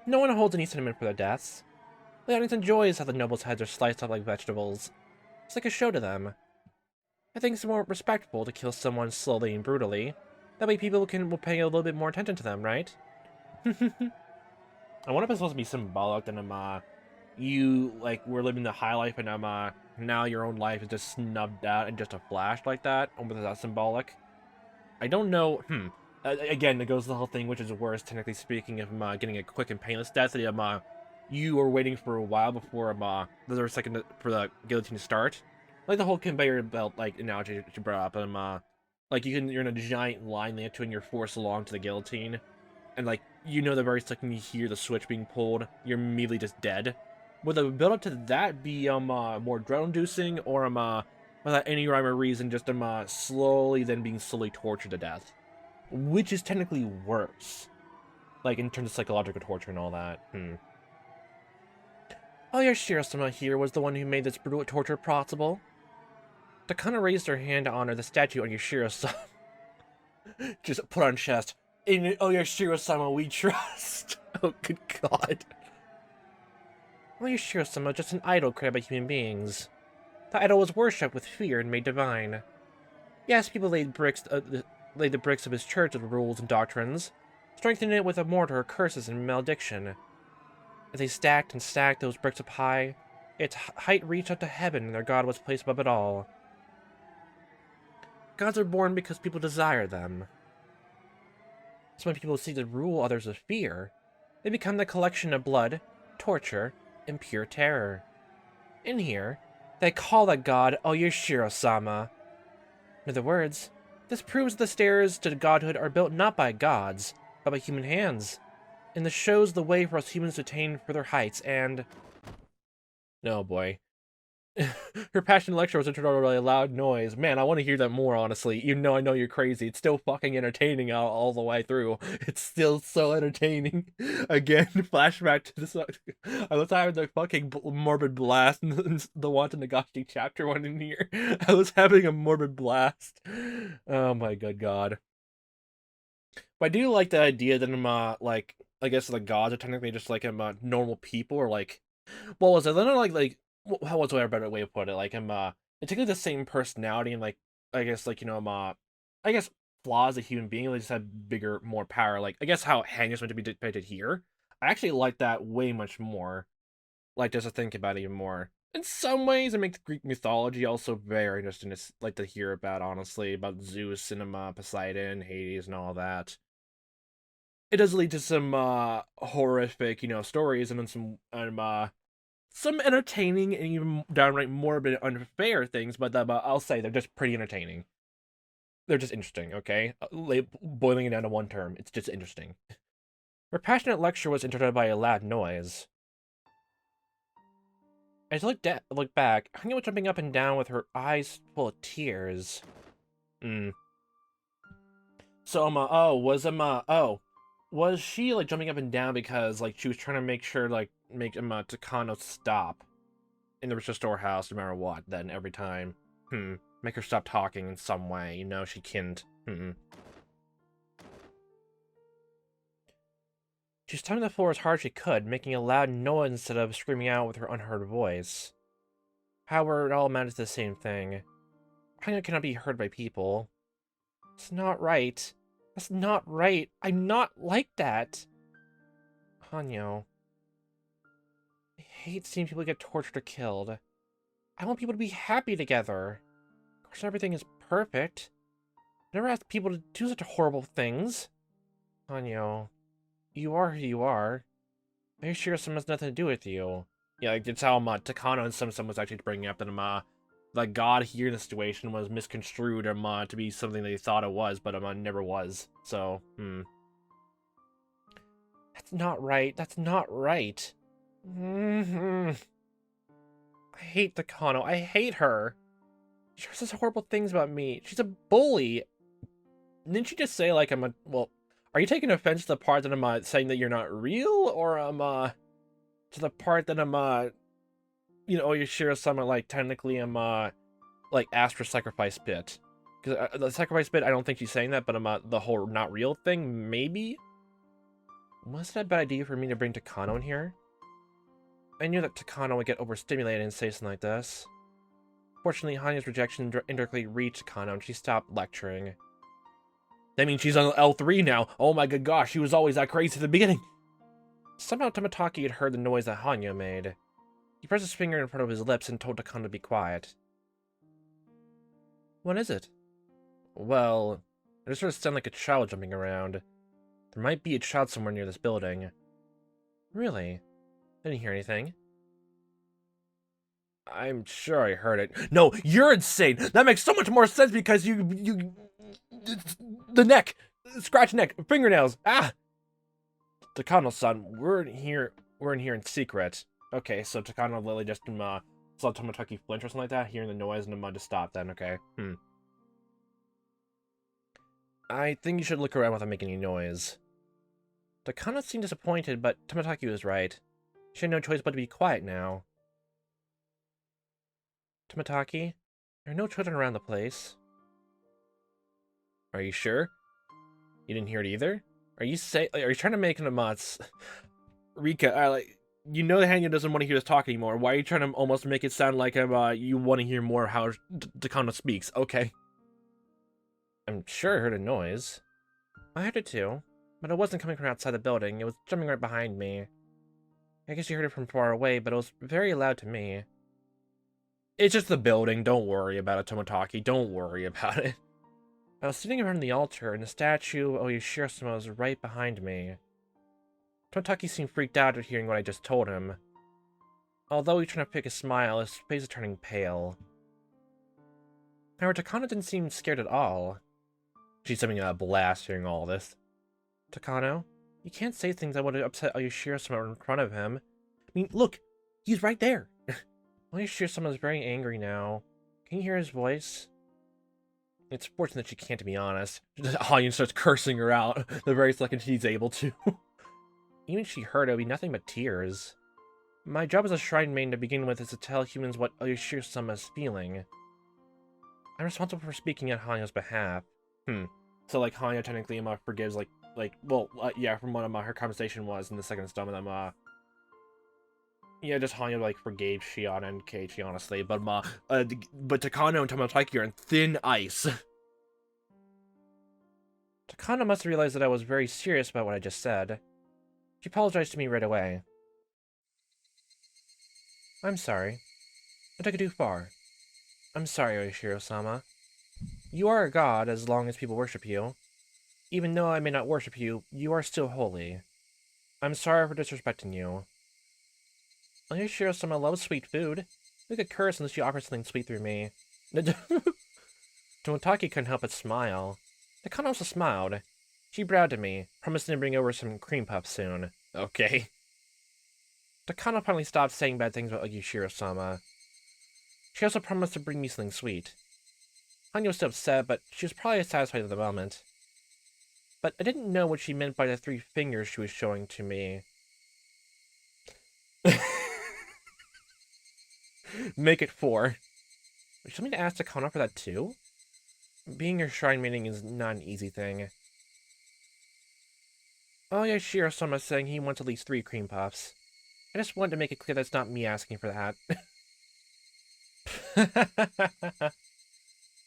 No one holds any sentiment for their deaths. The audience enjoys how the nobles' heads are sliced up like vegetables. It's like a show to them. I think it's more respectful to kill someone slowly and brutally. That way people will pay a little bit more attention to them, right? I wonder if it's supposed to be symbolic that you like were living the high life and now your own life is just snubbed out and just a flash like that. Or was that symbolic? I don't know. Again, it goes to the whole thing, which is worse, technically speaking, of getting a quick and painless death. That you were waiting for a while before the second for the guillotine to start. Like the whole conveyor belt like analogy that you brought up. Like you're in a giant line they have to and you're forced along to the guillotine, and like you know the very second you hear the switch being pulled, you're immediately just dead. Would the build up to that be more drone-inducing, or without any rhyme or reason, just slowly tortured to death? Which is technically worse, like in terms of psychological torture and all that. Oh, your Shirosama here was the one who made this brutal torture possible. Takano raised her hand to honor the statue on Yoshiro-sama. Just put on chest. In Oh, Yoshiro-sama, we trust. Oh, good God. Oh, Yoshiro-sama, just an idol created by human beings. The idol was worshipped with fear and made divine. Yes, people laid the bricks of his church with rules and doctrines, strengthening it with a mortar, curses, and malediction. As they stacked and stacked those bricks up high, its height reached up to heaven, and their god was placed above it all. Gods are born because people desire them. So when people seek to rule others with fear, they become the collection of blood, torture, and pure terror. In here, they call that god Yoshiro-sama. In other words, this proves the stairs to godhood are built not by gods, but by human hands. And this shows the way for us humans to attain further heights and... Oh boy. Her passionate lecture was interrupted by a loud noise. Man, I want to hear that more, honestly. Even though I know you're crazy, it's still fucking entertaining all the way through. It's still so entertaining. Again, flashback to this. I was having the fucking morbid blast in the Wanta Nagashi chapter 1 in here. I was having a morbid blast. Oh my good God. But I do like the idea that I'm, like, I guess the gods are technically just like normal people, or like, what was it? They're not like, how was a better way to put it? Like they take the same personality and like, I guess like, you know, I guess flaws as a human being. They just have bigger, more power. Like I guess how Hang is meant to be depicted here. I actually like that way much more. Like just to think about it even more. In some ways, it makes Greek mythology also very interesting to like to hear about. Honestly, about Zeus and Poseidon, Hades, and all that. It does lead to some horrific, you know, stories, and then some entertaining and even downright morbid, unfair things. But I'll say they're just pretty entertaining. They're just interesting. Okay, boiling it down to one term, it's just interesting. Her passionate lecture was interrupted by a loud noise. As I looked back, Hanya was jumping up and down with her eyes full of tears. So was she like jumping up and down because like she was trying to make sure like make Takano stop in the storehouse no matter what, then every time. Make her stop talking in some way, you know, she can't. She stomped the floor as hard as she could, making a loud noise instead of screaming out with her unheard voice. However, it all amounted to the same thing. Hanya cannot be heard by people. It's not right. That's not right. I'm not like that. Hanyo. I hate seeing people get tortured or killed. I want people to be happy together. Of course, everything is perfect. I never asked people to do such horrible things. Hanyo, you are who you are. Are you sure someone has nothing to do with you? Yeah, like, it's how Takano and some was actually bringing up that the god here in the situation was misconstrued to be something they thought it was, but never was. So, That's not right. That's not right. I hate Takano. I hate her. She says horrible things about me. She's a bully. Didn't she just say, like, well, are you taking offense to the part that I'm saying that you're not real? Or to the part that you know, you share some, like, technically like, asked for sacrifice bit. Because the sacrifice bit, I don't think she's saying that, but the whole not real thing, maybe? Was that a bad idea for me to bring Takano in here? I knew that Takano would get overstimulated and say something like this. Fortunately, Hanya's rejection indirectly reached Takano, and she stopped lecturing. That means she's on L3 now. Oh my good gosh, she was always that crazy at the beginning. Somehow Tomitake had heard the noise that Hanya made. He pressed his finger in front of his lips and told Takano to be quiet. What is it? Well, it just sort of sounded like a child jumping around. There might be a child somewhere near this building. Really? I didn't hear anything. I'm sure I heard it. No, you're insane! That makes so much more sense because the neck! Scratch neck, fingernails, ah! Takano-san, we're in here in secret. Okay, so Takano literally just saw Tomitake flinch or something like that, hearing the noise and just stopped then, okay. I think you should look around without making any noise. Takano seemed disappointed, but Tomitake was right. She had no choice but to be quiet now. Tomitake, there are no children around the place. Are you sure? You didn't hear it either? Are you trying to make him Rika, like, you know that Hanya doesn't want to hear us talk anymore. Why are you trying to almost make it sound like you want to hear more how Takano speaks? Okay. I'm sure I heard a noise. I heard it too, but it wasn't coming from outside the building. It was jumping right behind me. I guess you heard it from far away, but it was very loud to me. It's just the building. Don't worry about it, Tomitake. Don't worry about it. I was sitting around the altar, and the statue of Oyashiro-sama was right behind me. Tomitake seemed freaked out at hearing what I just told him. Although he tried to pick a smile, his face was turning pale. However, Takano didn't seem scared at all. She's having a blast hearing all this. Takano, you can't say things that would upset Oyashiro-sama in front of him. I mean, look! He's right there! Oyashiro-sama is very angry now. Can you hear his voice? It's fortunate she can't, to be honest. Hanya starts cursing her out the very second she's able to. Even if she heard it, would be nothing but tears. My job as a shrine maiden to begin with is to tell humans what Oyashiro-sama is feeling. I'm responsible for speaking on Hanya's behalf. So, like, Hanya technically forgives, yeah, from what her conversation was in the second installment, yeah, just Hanya, like, forgave Shion and Keiichi, honestly, but Takano and Tomitake are in thin ice. Takano must have realized that I was very serious about what I just said. She apologized to me right away. I'm sorry. I took it too far. I'm sorry, Oyashiro-sama. You are a god as long as people worship you. Even though I may not worship you, you are still holy. I'm sorry for disrespecting you. Oyashiro-sama loves sweet food. We could curse unless you offer something sweet through me. Tomitake couldn't help but smile. Takano also smiled. She bowed to me, promising to bring over some cream puffs soon. Okay. Takano finally stopped saying bad things about Oyashiro-sama. She also promised to bring me something sweet. Hanya was still upset, but she was probably satisfied at the moment. But I didn't know what she meant by the 3 fingers she was showing to me. Make it 4. Should we ask Takano for that too? Being your shrine meeting is not an easy thing. Oh yeah, Shiro-sama saying he wants at least 3 cream puffs. I just wanted to make it clear that's not me asking for that.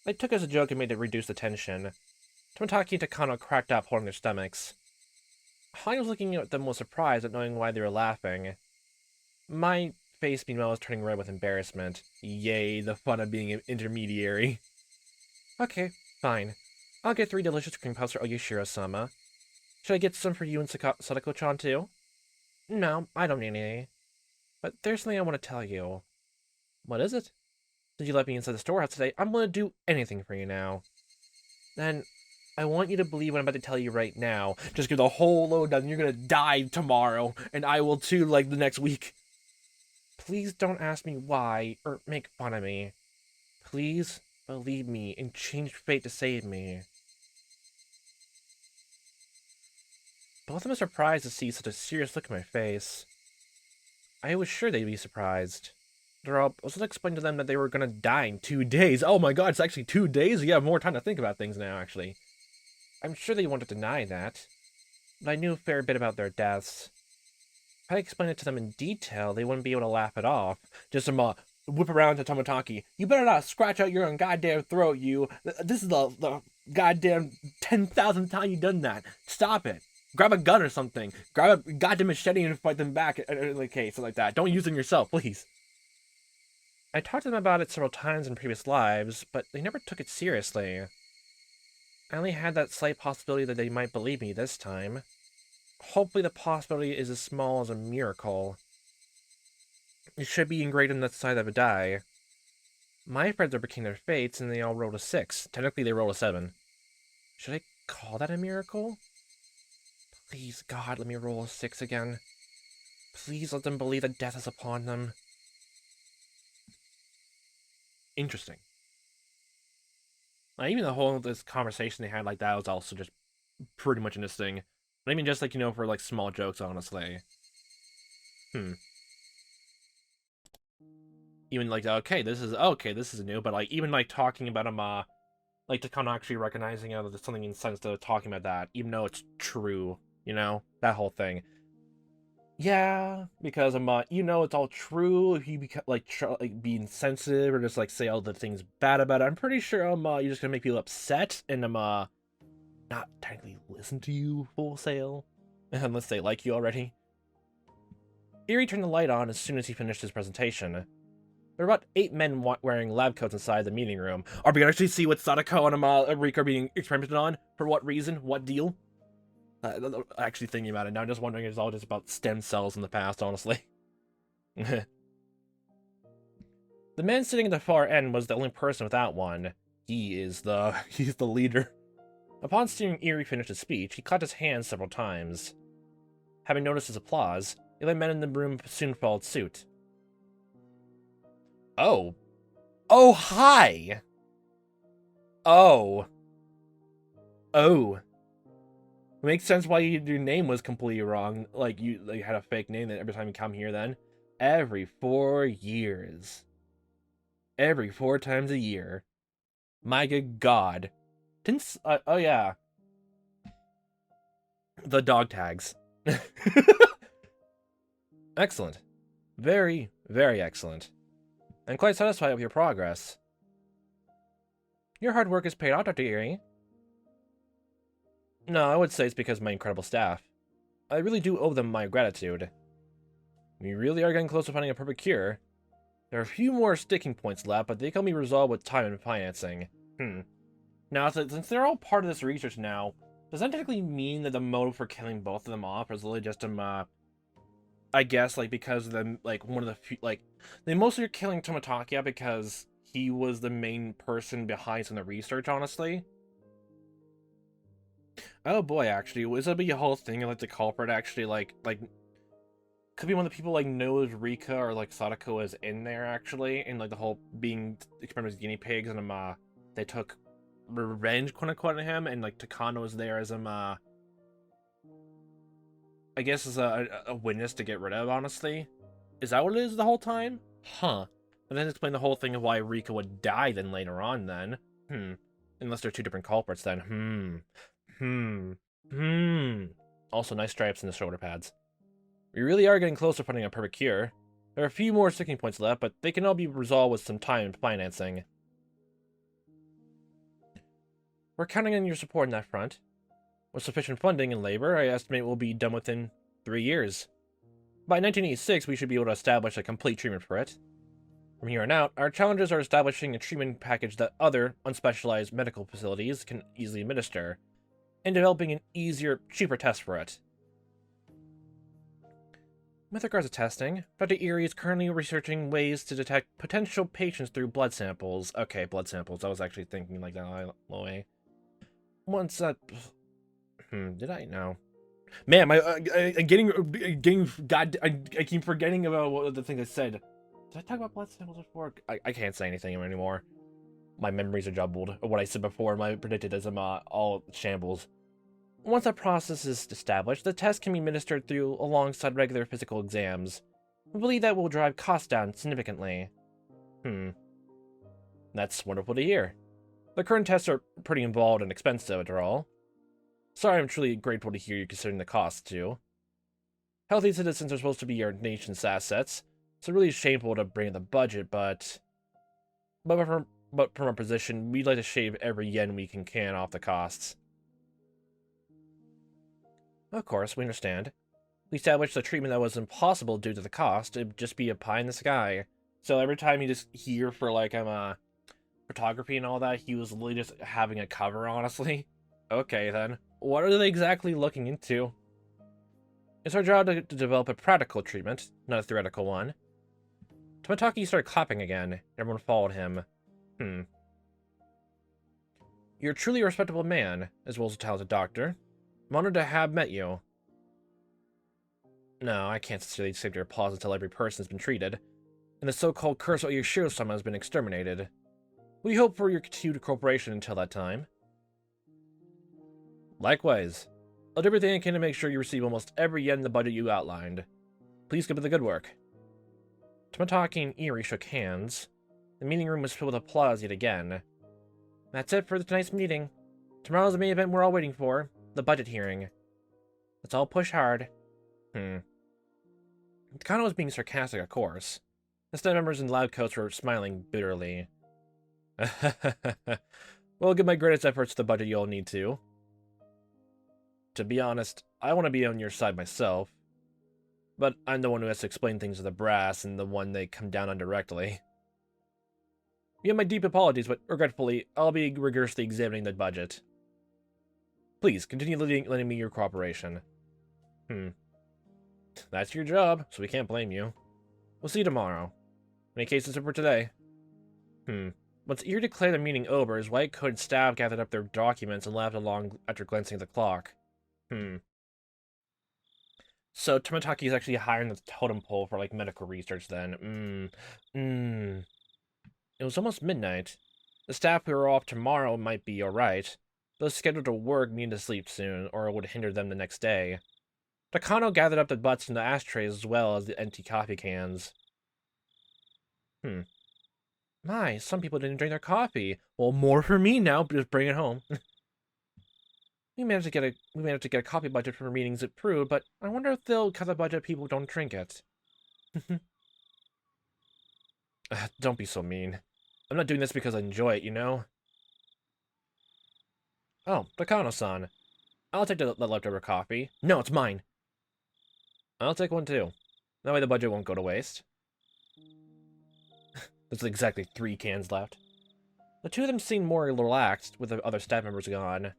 I took it as a joke and made it reduce the tension. Tomitake and Takano cracked up, holding their stomachs. Hani was looking at them with surprise at knowing why they were laughing. My face, meanwhile, was turning red with embarrassment. Yay, the fun of being an intermediary. Okay, fine. I'll get 3 delicious cream puffs for Oyashiro-sama. Should I get some for you and Sadako-chan too? No, I don't need any. But there's something I want to tell you. What is it? Since you let me inside the storehouse today, I'm going to do anything for you now. Then, I want you to believe what I'm about to tell you right now. Just give the whole lowdown. You're going to die tomorrow, and I will too, like, the next week. Please don't ask me why, or make fun of me. Please believe me and change fate to save me. Both of them are surprised to see such a serious look in my face. I was sure they'd be surprised. I was explaining to them that they were gonna die in 2 days. Oh my god, it's actually 2 days? You have more time to think about things now, actually. I'm sure they won't deny that. But I knew a fair bit about their deaths. If I explained it to them in detail, they wouldn't be able to laugh it off. Just whip around to Tomitake. You better not scratch out your own goddamn throat, you. This is the goddamn 10,000th time you've done that. Stop it. Grab a gun or something. Grab a goddamn machete and fight them back in the case, like that. Don't use them yourself, please. I talked to them about it several times in previous lives, but they never took it seriously. I only had that slight possibility that they might believe me this time. Hopefully the possibility is as small as a miracle. It should be engraved on that side of a die. My friends are breaking their fates, and they all rolled a 6. Technically, they rolled a 7. Should I call that a miracle? Please, God, let me roll a 6 again. Please let them believe that death is upon them. Interesting. Even the whole this conversation they had like that was also just pretty much interesting. I mean, just like, you know, for like small jokes, honestly. Even like, okay, this is new, but like even like talking about him, like Takano actually recognizing that there's something in sense to talking about that, even though it's true, you know, that whole thing. Yeah, because you know, it's all true. If you like be insensitive or just like say all the things bad about it, I'm pretty sure you're just gonna make people upset and not technically listen to you wholesale, unless they like you already. Erie turned the light on as soon as he finished his presentation. There were about 8 men wearing lab coats inside the meeting room. Are we gonna actually see what Sadako and Rika are being experimented on? For what reason? What deal? Actually thinking about it now, I'm just wondering if it's all just about stem cells in the past, honestly. The man sitting at the far end was the only person without one. He's the leader. Upon seeing Erie finish his speech, he clapped his hands several times. Having noticed his applause, the other men in the room soon followed suit. Oh. Oh, hi! Oh. Oh. It makes sense why your name was completely wrong. Like, you had a fake name that every time you come here then. Every 4 years. Every 4 times a year. My good God. Oh yeah. The dog tags. Excellent. Very, very excellent. I'm quite satisfied with your progress. Your hard work is paid off, Dr. Erie. No, I would say it's because of my incredible staff. I really do owe them my gratitude. We really are getting close to finding a perfect cure. There are a few more sticking points left, but they can be resolved with time and financing. Now, since they're all part of this research now, does that technically mean that the motive for killing both of them off is really just I guess, like, because of them, like, one of the few, like, they mostly are killing Tomitake because he was the main person behind some of the research, honestly. Oh boy, actually, was that be a whole thing? Like the culprit actually, like, could be one of the people like knows Rika or like Sadako is in there actually, and like the whole being experimented with guinea pigs, and they took revenge, quote unquote, on him, and like Takano was there as I guess as a witness to get rid of. Honestly, is that what it is the whole time? Huh. And then explain the whole thing of why Rika would die then later on then. Unless they're two different culprits then. Also, nice stripes in the shoulder pads. We really are getting close to finding a perfect cure. There are a few more sticking points left, but they can all be resolved with some time and financing. We're counting on your support on that front. With sufficient funding and labor, I estimate we'll be done within 3 years. By 1986, we should be able to establish a complete treatment for it. From here on out, our challenges are establishing a treatment package that other, unspecialized medical facilities can easily administer, and developing an easier, cheaper test for it. With regards to testing, Dr. Erie is currently researching ways to detect potential patients through blood samples. Okay, blood samples. I was actually thinking like that way. Once that... did I? No. Man, I'm getting... God, I keep forgetting about what the thing I said. Did I talk about blood samples before? I can't say anything anymore. My memories are jumbled. What I said before, my predicted as I'm all shambles. Once that process is established, the test can be administered through alongside regular physical exams. We believe that will drive costs down significantly. That's wonderful to hear. The current tests are pretty involved and expensive after all. Sorry, I'm truly grateful to hear you considering the cost too. Healthy citizens are supposed to be our nation's assets, so really shameful to bring in the budget, but from our position, we'd like to shave every yen we can off the costs. Of course, we understand. We established a treatment that was impossible due to the cost. It'd just be a pie in the sky. So every time you just hear for like photography and all that, he was literally just having a cover, honestly. Okay then. What are they exactly looking into? It's our job to develop a practical treatment, not a theoretical one. Tomitake started clapping again. Everyone followed him. You're truly a respectable man, as well as a talented doctor. I'm honored to have met you. No, I can't sincerely accept your applause until every person has been treated, and the so-called curse of Yoshiro-sama has been exterminated. We hope for your continued cooperation until that time. Likewise. I'll do everything I can to make sure you receive almost every yen in the budget you outlined. Please keep up the good work. Tomitake and Erie shook hands. The meeting room was filled with applause yet again. That's it for tonight's meeting. Tomorrow's the main event we're all waiting for. The budget hearing. Let's all push hard. Takano was being sarcastic, of course. The staff members in loud coats were smiling bitterly. Well, I'll give my greatest efforts to the budget you'll need to. To be honest, I want to be on your side myself. But I'm the one who has to explain things to the brass and the one they come down on directly. You have my deep apologies, but regretfully, I'll be rigorously examining the budget. Please, continue lending me your cooperation. That's your job, so we can't blame you. We'll see you tomorrow. Any cases for today? Once Erie declared the meeting over, his white coated staff gathered up their documents and laughed along after glancing at the clock. So Tomitake is actually higher in the totem pole for, like, medical research then. It was almost midnight. The staff who are off tomorrow might be alright. Those scheduled to work need to sleep soon, or it would hinder them the next day. Takano gathered up the butts from the ashtrays as well as the empty coffee cans. My, some people didn't drink their coffee. Well, more for me now, just bring it home. We managed to get a coffee budget for meetings approved, but I wonder if they'll cut the budget if people who don't drink it. Don't be so mean. I'm not doing this because I enjoy it, you know? Oh, Takano-san. I'll take the leftover coffee. No, it's mine. I'll take one too. That way the budget won't go to waste. There's exactly 3 cans left. The two of them seemed more relaxed, with the other staff members gone.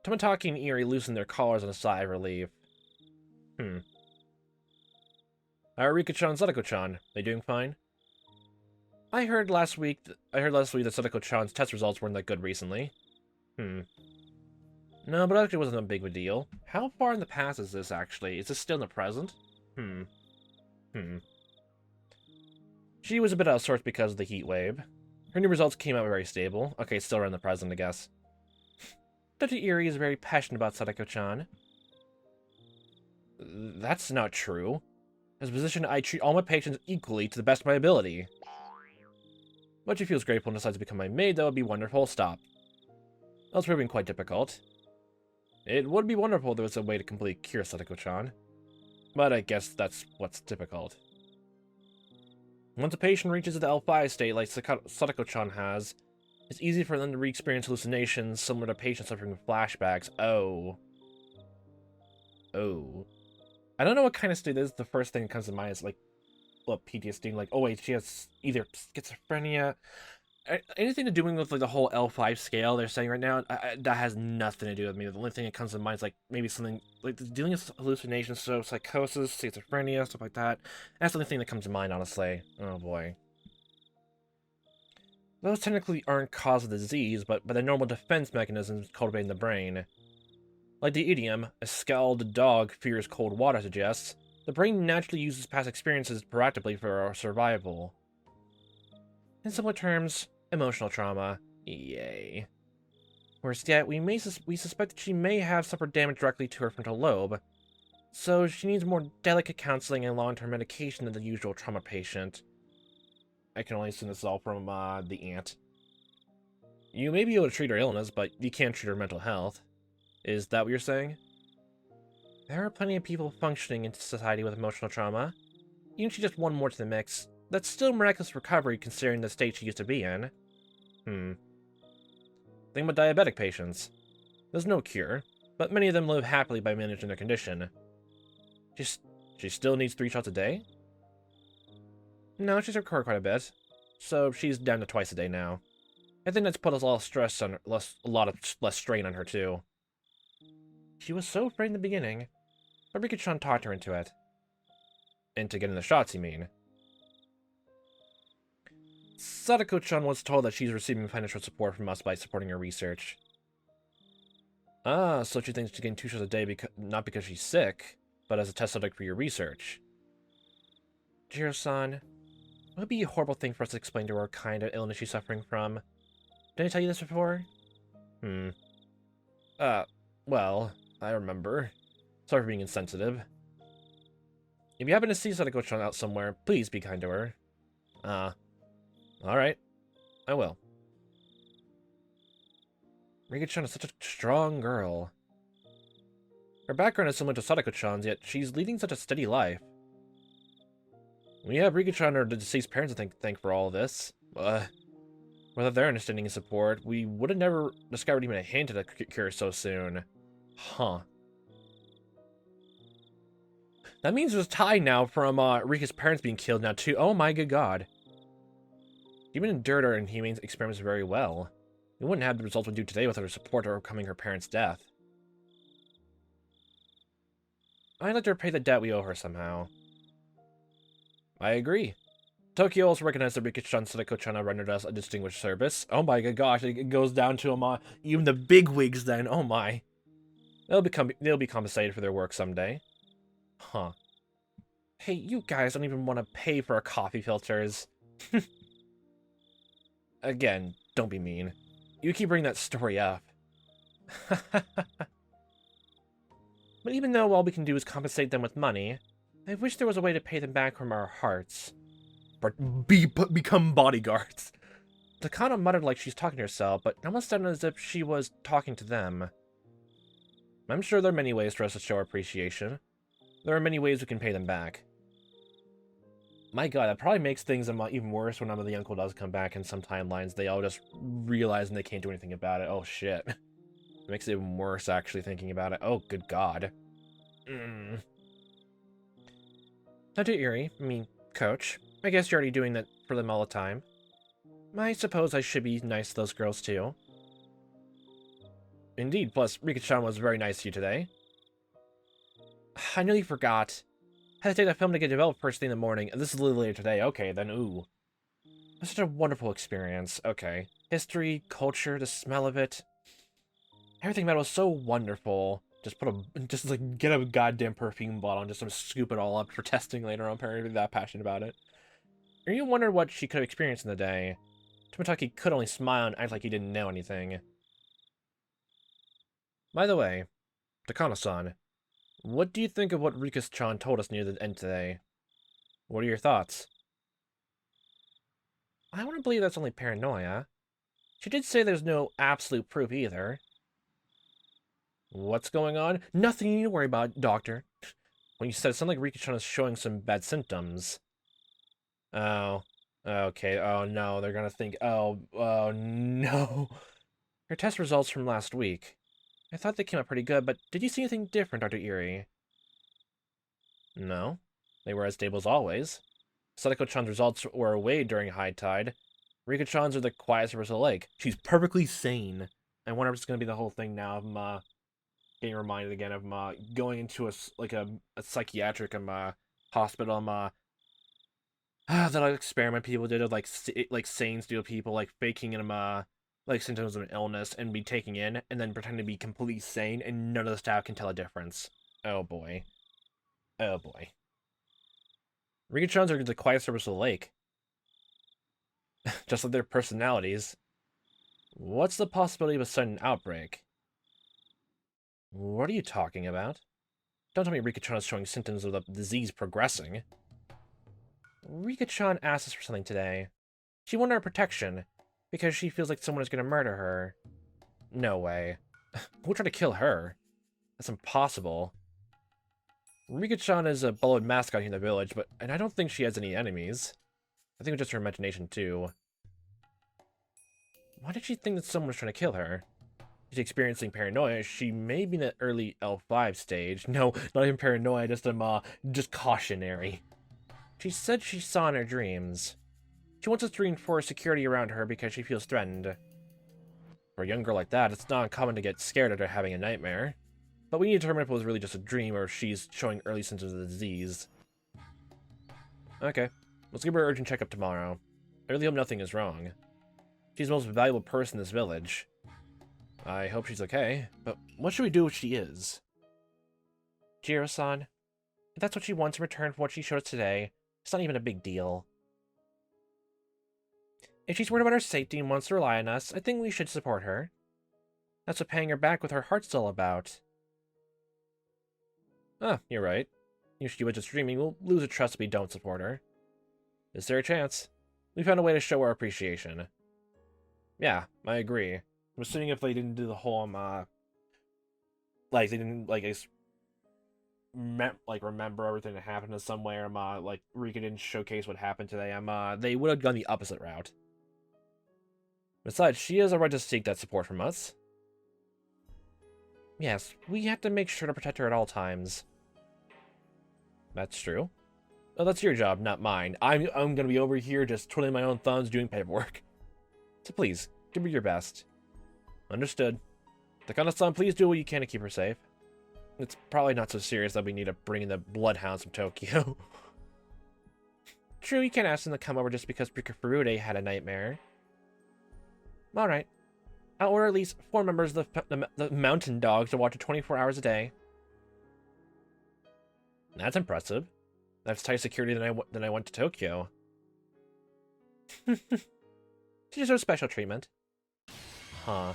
Tomitake and Erie loosened their collars on a sigh of relief. How are Rika-chan and Sadako-chan? They doing fine? I heard last week that Sadako-chan's test results weren't that good recently. No, but it actually wasn't a big of a deal. How far in the past is this, actually? Is this still in the present? She was a bit out of sorts because of the heat wave. Her new results came out very stable. Okay, still around the present, I guess. Dr. Erie is very passionate about Sadako-chan. That's not true. As a physician, I treat all my patients equally to the best of my ability. But she feels grateful and decides to become my maid. That would be wonderful. Stop. That's proving quite difficult. It would be wonderful if there was a way to completely cure Sadako-chan. But I guess that's what's difficult. Once a patient reaches the L5 state like Sadako-chan has, it's easy for them to re-experience hallucinations similar to patients suffering from flashbacks. Oh. I don't know what kind of state this is. The first thing that comes to mind is like, what, PTSD? Like, oh wait, she has either schizophrenia, anything to do with like the whole L5 scale they're saying right now. That has nothing to do with me. The only thing that comes to mind is like maybe something like dealing with hallucinations, so psychosis, schizophrenia, stuff like that. That's the only thing that comes to mind, honestly. Oh boy. Those technically aren't cause of the disease, but by the normal defense mechanisms cultivated in the brain. Like the idiom, a scalded dog fears cold water suggests, the brain naturally uses past experiences proactively for our survival. In simple terms, emotional trauma. Yay. Worse yet, we suspect that she may have suffered damage directly to her frontal lobe, so she needs more delicate counseling and long-term medication than the usual trauma patient. I can only assume this is all from the aunt. You may be able to treat her illness, but you can't treat her mental health. Is that what you're saying? There are plenty of people functioning in society with emotional trauma. Even if she just one more to the mix, that's still miraculous recovery considering the state she used to be in. Think about diabetic patients. There's no cure, but many of them live happily by managing their condition. She still needs 3 shots a day? No, she's recovered quite a bit, so she's down to twice a day now. I think that's put a lot of stress on her, a lot of less strain on her too. She was so afraid in the beginning, but Rika-chan talked her into it. Into getting the shots, you mean? Sadako-chan was told that she's receiving financial support from us by supporting her research. Ah, so she thinks she's getting 2 shots a day not because she's sick, but as a test subject for your research. Jiro-san, it would be a horrible thing for us to explain to her what kind of illness she's suffering from. Did I tell you this before? Well, I remember. Sorry for being insensitive. If you happen to see Sadako-chan out somewhere, please be kind to her. Alright. I will. Rika-chan is such a strong girl. Her background is similar to Sadako-chan's, yet she's leading such a steady life. We have Rika-chan and her deceased parents to thank for all this. Without their understanding and support, we would have never discovered even a hint of a cure so soon. Huh. That means there's a tie now from Rika's parents being killed now too. Oh my good god. Even endured our inhumane experiments very well. We wouldn't have the results we do today without her support overcoming her parents' death. I'd like to repay the debt we owe her somehow. I agree. Tokyo also recognized that Rika-chan Sadako-chan rendered us a distinguished service. Oh my good gosh, it goes down to even the big wigs then. Oh my. They'll be compensated for their work someday. Huh. Hey, you guys don't even want to pay for our coffee filters. Again, don't be mean. You keep bringing that story up. But even though all we can do is compensate them with money, I wish there was a way to pay them back from our hearts. Become bodyguards. Takano muttered like she's talking to herself, but almost sounded as if she was talking to them. I'm sure there are many ways for us to show our appreciation. There are many ways we can pay them back. My god, that probably makes things even worse when the uncle does come back in some timelines. They all just realize and they can't do anything about it. Oh shit. It makes it even worse actually thinking about it. Oh good god. Now to Eri, Coach. I guess you're already doing that for them all the time. I suppose I should be nice to those girls too. Indeed, plus Rika-chan was very nice to you today. I nearly forgot. I had to take that film to get developed first thing in the morning, and this is a little later today. Okay, then, ooh. It was such a wonderful experience. Okay. History, culture, the smell of it. Everything about it was so wonderful. Just like, get a goddamn perfume bottle and just scoop it all up for testing later on. Apparently that passionate about it. Or you wondered what she could have experienced in the day. Tomitake could only smile and act like he didn't know anything. By the way, Takano-san, what do you think of what Rika-chan told us near the end today? What are your thoughts? I want to believe that's only paranoia. She did say there's no absolute proof either. What's going on? Nothing you need to worry about, Doctor. When you said it sounded like Rika-chan is showing some bad symptoms. Oh. Okay, oh no, they're gonna think, oh no. Her test results from last week. I thought they came out pretty good, but did you see anything different, Dr. Erie? No. They were as stable as always. Sadako-chan's results were away during high tide. Rika-chan's are the quietest rivers of the lake. She's perfectly sane. I wonder if it's going to be the whole thing now of getting reminded again of going into a psychiatric hospital that experiment people did of like sane steel people like faking like symptoms of an illness and be taking in and then pretending to be completely sane and none of the staff can tell a difference. Oh boy. Oh boy. Rika-chans are the quiet service of the lake. Just like their personalities. What's the possibility of a sudden outbreak? What are you talking about? Don't tell me Rika-chan is showing symptoms of the disease progressing. Rika-chan asked us for something today. She wanted our protection, because she feels like someone is going to murder her. No way. Who'll try to kill her? That's impossible. Rika-chan is a beloved mascot here in the village, and I don't think she has any enemies. I think it's just her imagination, too. Why did she think that someone was trying to kill her? She's experiencing paranoia. She may be in the early L5 stage. No, not even paranoia, just cautionary. She said she saw in her dreams. She wants us to reinforce security around her because she feels threatened. For a young girl like that, it's not uncommon to get scared after having a nightmare. But we need to determine if it was really just a dream or if she's showing early symptoms of the disease. Okay, let's give her an urgent checkup tomorrow. I really hope nothing is wrong. She's the most valuable person in this village. I hope she's okay, but what should we do if she is? Jiro-san, if that's what she wants in return for what she showed us today, it's not even a big deal. If she's worried about her safety and wants to rely on us, I think we should support her. That's what paying her back with her heart's all about. Ah, you're right. If she was just dreaming, we'll lose her trust if we don't support her. Is there a chance? We found a way to show our appreciation. Yeah, I agree. I'm assuming if they didn't do the whole, like, they didn't, like, remember everything that happened in some way, or, like, Rika didn't showcase what happened today, they would have gone the opposite route. Besides, she has a right to seek that support from us. Yes, we have to make sure to protect her at all times. That's true. Oh, that's your job, not mine. I'm gonna be over here just twiddling my own thumbs doing paperwork. So please, give me your best. Understood. Takano-san, please do what you can to keep her safe. It's probably not so serious that we need to bring in the bloodhounds from Tokyo. True, you can't ask them to come over just because Rika Furude had a nightmare. Alright. I'll order at least 4 members of the mountain dogs to watch her 24 hours a day. That's impressive. That's tighter security than I went to Tokyo. She deserves special treatment. Huh.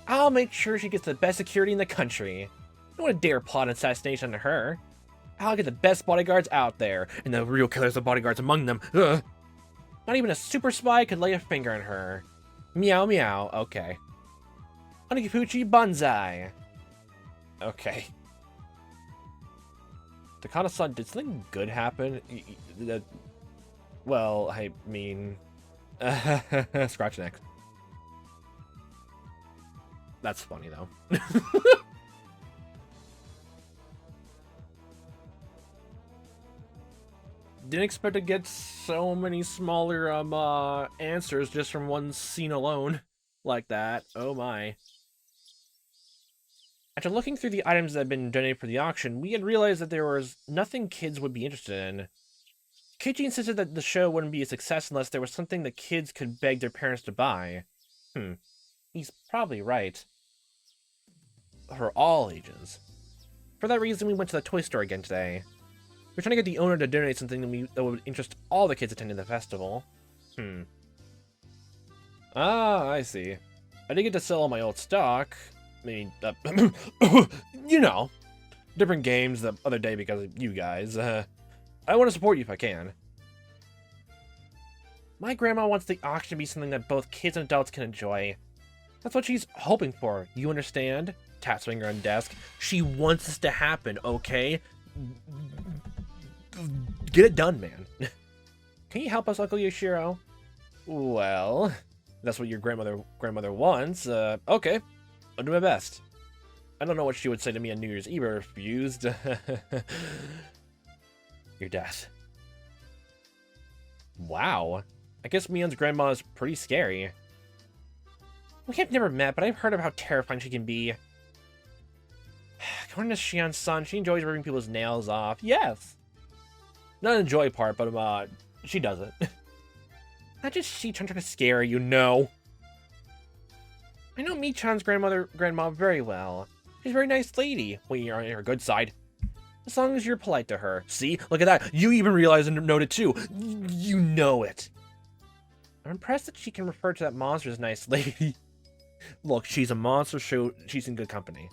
I'll make sure she gets the best security in the country. No one dare plot an assassination on her. I'll get the best bodyguards out there, and the real killers of bodyguards among them. Ugh. Not even a super spy could lay a finger on her. Meow meow, okay. Onikipuchi Banzai. Okay. Takano-san, did something good happen? Well, I mean... Scratch neck. That's funny, though. Didn't expect to get so many smaller answers just from one scene alone like that. Oh my. After looking through the items that had been donated for the auction, we had realized that there was nothing kids would be interested in. Keiichi insisted that the show wouldn't be a success unless there was something the kids could beg their parents to buy. He's probably right. For all ages. For that reason, we went to the toy store again today. We're trying to get the owner to donate something that would interest all the kids attending the festival. Ah, I see. I did get to sell all my old stock. I mean, you know, different games the other day because of you guys. I want to support you if I can. My grandma wants the auction to be something that both kids and adults can enjoy. That's what she's hoping for, you understand? Taps finger on desk. She wants this to happen, okay? Get it done, man. Can you help us, Uncle Yoshiro? Well, that's what your grandmother wants. Okay. I'll do my best. I don't know what she would say to me on New Year's Eve if I refused. Your death. Wow. I guess Mion's grandma is pretty scary. We have never met, but I've heard of how terrifying she can be. According to Shion's son, she enjoys ripping people's nails off. Yes! Not the enjoy part, but, she does it. Not just she trying to scare you, no. I know Mi-chan's grandma very well. She's a very nice lady when you're on her good side. As long as you're polite to her. See? Look at that. You even realize and note it too. You know it. I'm impressed that she can refer to that monster as nice lady. Look, she's a monster, so she's in good company.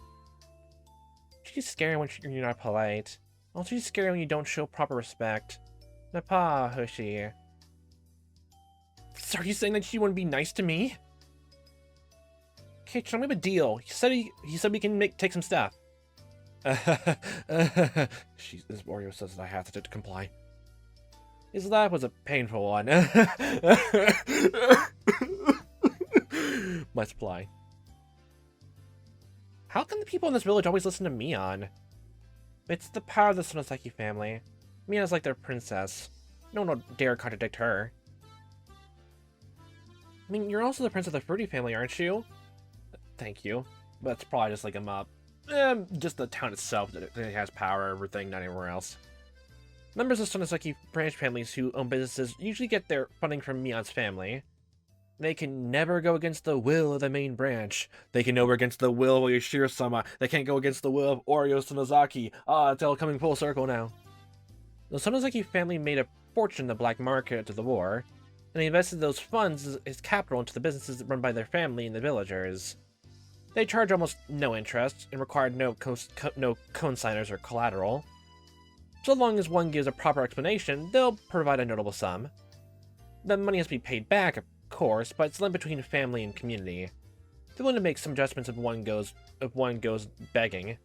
She's scary when you're not polite. Also, she's scary when you don't show proper respect. Napa, Hoshi. So are you saying that she wouldn't be nice to me? Okay, we have a deal. He said we can take some stuff. This Wario says that I have to comply. His laugh was a painful one. Must apply. How can the people in this village always listen to Mion? It's the power of the Sonoseki family. Mion's like their princess. No one would dare contradict her. I mean, you're also the prince of the Fruity family, aren't you? Thank you. But it's probably just like just the town itself that it has power over everything, not anywhere else. Members of Sonoseki branch families who own businesses usually get their funding from Mion's family. They can never go against the will of the main branch. They can never against the will of Yoshiro-sama. They can't go against the will of Oreo Sonozaki. It's all coming full circle now. The Sonoseki family made a fortune in the black market after the war, and they invested those funds as capital into the businesses run by their family and the villagers. They charge almost no interest and require no consigners or collateral. So long as one gives a proper explanation, they'll provide a notable sum. The money has to be paid back, of course, but it's lent between family and community. They're willing to make some adjustments if one goes begging.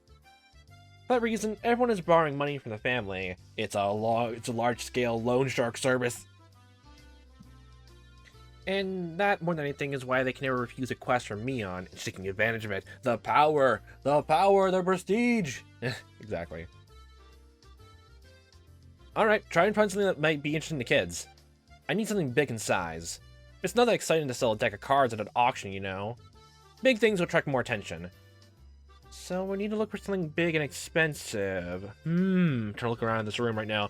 For that reason, everyone is borrowing money from the family. It's a large-scale loan shark service. And that, more than anything, is why they can never refuse a quest from Mion. It's taking advantage of it. The power, the prestige. Exactly. Alright, try and find something that might be interesting to kids. I need something big in size. It's not that exciting to sell a deck of cards at an auction, you know. Big things will attract more attention. So we need to look for something big and expensive. Trying to look around this room right now.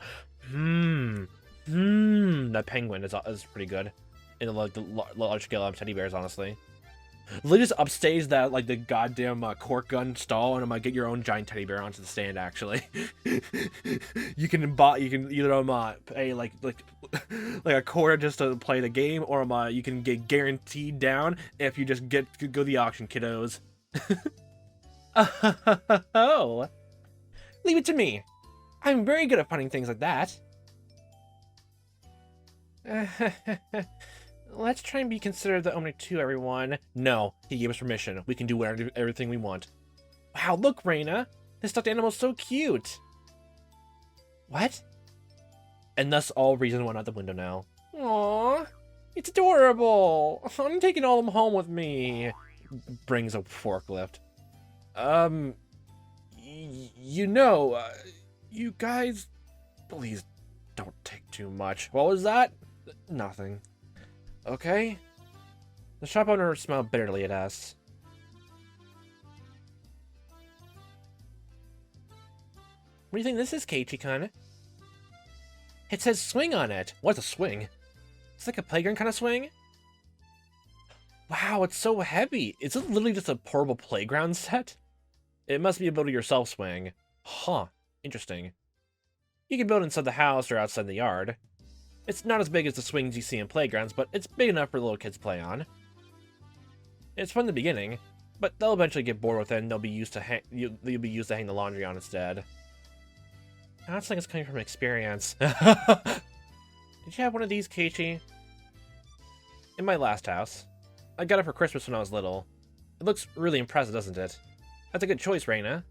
That penguin is pretty good. In the large scale teddy bears, honestly. They just upstage that like the goddamn cork gun stall, and I'm gonna get your own giant teddy bear onto the stand. Actually, you can either pay like a quarter just to play the game, or you can get guaranteed down if you just go to the auction, kiddos. Oh, leave it to me. I'm very good at finding things like that. Let's try and be considerate of the owner too, everyone. No, he gave us permission. We can do everything we want. Wow, look, Reina. This stuffed animal's so cute. What? And thus all reason went out the window now. Aww, it's adorable. I'm taking all of them home with me. Brings a forklift. You guys, please don't take too much. What was that? Nothing. Okay? The shop owner smiled bitterly at us. What do you think this is, Keiichi-kun? It says swing on it. What's a swing? It's like a playground kind of swing? Wow, it's so heavy. Is it literally just a portable playground set? It must be a build-it-yourself swing. Huh. Interesting. You can build inside the house or outside the yard. It's not as big as the swings you see in playgrounds, but it's big enough for little kids to play on. It's fun in the beginning, but they'll eventually get bored with it and they'll be used to you'll be used to hang the laundry on instead. Now it's like it's coming from experience. Did you have one of these, Keiichi? In my last house. I got it for Christmas when I was little. It looks really impressive, doesn't it? That's a good choice, Reina.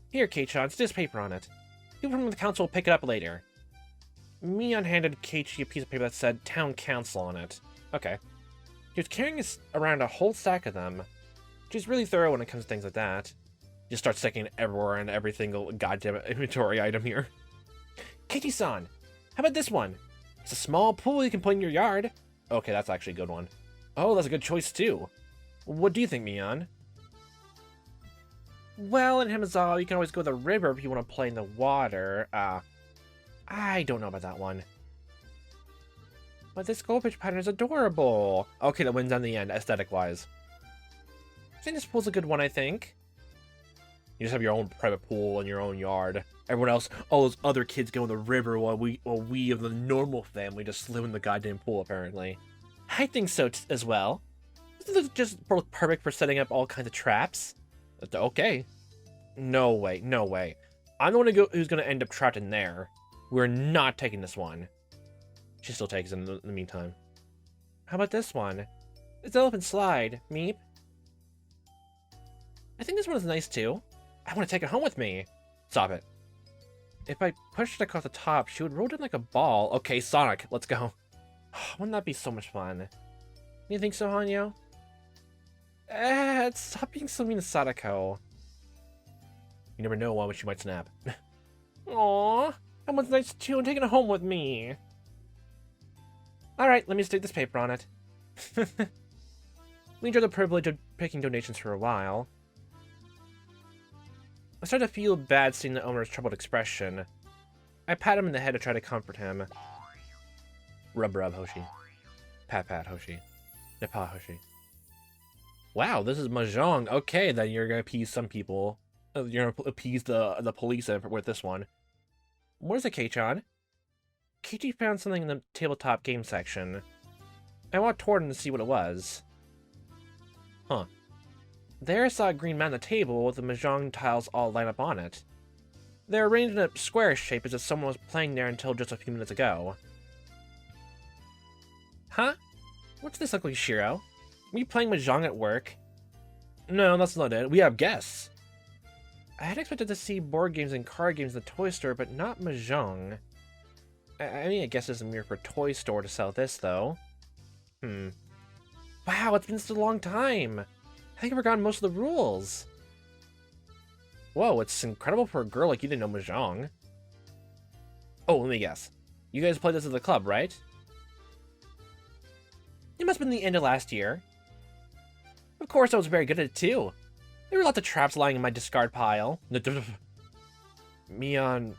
Here, Keiichi, it's this paper on it. People from the council will pick it up later. Mion handed Keiichi a piece of paper that said Town Council on it. Okay. He was carrying around a whole stack of them. She's really thorough when it comes to things like that. Just start sticking it everywhere and every single goddamn inventory item here. Keiichi-san, how about this one? It's a small pool you can put in your yard. Okay, that's actually a good one. Oh, that's a good choice too. What do you think, Mion? Well, in Hinamizawa, you can always go to the river if you want to play in the water. I don't know about that one. But this goldfish pattern is adorable. Okay, that wins on the end, aesthetic-wise. I think this pool's a good one, I think. You just have your own private pool in your own yard. Everyone else, all those other kids go in the river while we of the normal family just live in the goddamn pool, apparently. I think so as well. Isn't this just perfect for setting up all kinds of traps? Okay. No way, no way. I'm the one who's gonna end up trapped in there. We're not taking this one. She still takes it in the meantime. How about this one? It's elephant slide, Meep. I think this one is nice too. I want to take it home with me. Stop it. If I pushed it across the top, she would roll down like a ball. Okay, Sonic, let's go. Wouldn't that be so much fun? You think so, Hanyo? Stop being so mean to Sadako. You never know when she might snap. Aww, that one's nice too, and taking it home with me. Alright, let me stick this paper on it. We enjoy the privilege of picking donations for a while. I start to feel bad seeing the owner's troubled expression. I pat him in the head to try to comfort him. Rub rub, Hoshi. Pat pat, Hoshi. Nepa, Hoshi. Wow, this is Mahjong. Okay, then you're gonna appease some people. You're gonna appease the police with this one. Where's the Keiichi-chan? Keiichi found something in the tabletop game section. I walked toward him to see what it was. Huh. There I saw a green mat on the table with the Mahjong tiles all lined up on it. They're arranged in a square shape as if someone was playing there until just a few minutes ago. Huh? What's this ugly Shiro? Are you playing Mahjong at work? No, that's not it. We have guests. I had expected to see board games and card games in the toy store, but not Mahjong. I mean, I guess it's a mere for toy store to sell this, though. Wow, it's been such a long time. I think I've forgotten most of the rules. Whoa, it's incredible for a girl like you to know Mahjong. Oh, let me guess. You guys played this at the club, right? It must have been the end of last year. Of course, I was very good at it, too. There were lots of traps lying in my discard pile. Mion,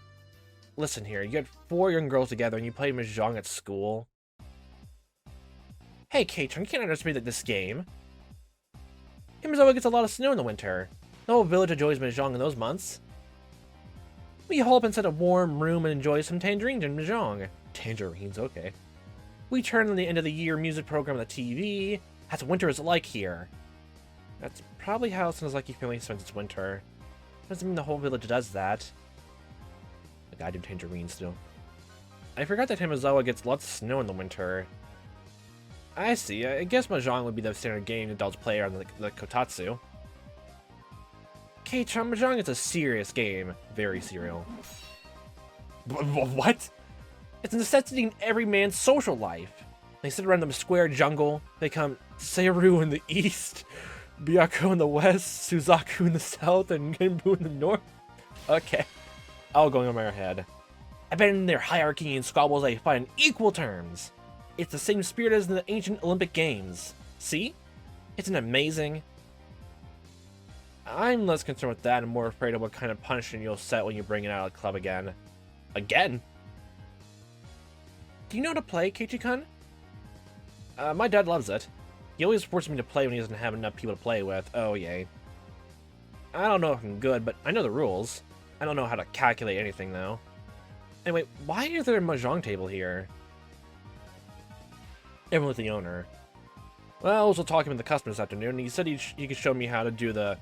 listen here. You had 4 young girls together and you played Mahjong at school. Hey, Keiichi, you can't underestimate this game. Hinamizawa gets a lot of snow in the winter. The whole village enjoys Mahjong in those months. We hole up inside a warm room and enjoy some tangerines and Mahjong. Tangerines, okay. We turn on the end of the year music program on the TV. That's what winter is like here. That's probably how Sonozaki family spends its winter. Doesn't mean the whole village does that. The goddamn tangerines still. I forgot that Hinamizawa gets lots of snow in the winter. I see. I guess Mahjong would be the standard game adults play on the Kotatsu. Keiichi, Mahjong is a serious game. Very serial. What? It's a necessity in every man's social life. They sit around the square jungle. They come Seiru in the east, Byaku in the west, Suzaku in the south, and Genbu in the north. Okay. All going on my head. I bet in their hierarchy and squabbles they fight on equal terms. It's the same spirit as in the ancient Olympic Games. See? Isn't it amazing? I'm less concerned with that and more afraid of what kind of punishment you'll set when you bring it out of the club again. Again? Do you know how to play, Keiichi-kun? My dad loves it. He always forces me to play when he doesn't have enough people to play with. Oh, yay. I don't know if I'm good, but I know the rules. I don't know how to calculate anything, though. Anyway, why is there a Mahjong table here? Everyone with the owner. Well, I was talking with the customer this afternoon, and he said he could show me how to do the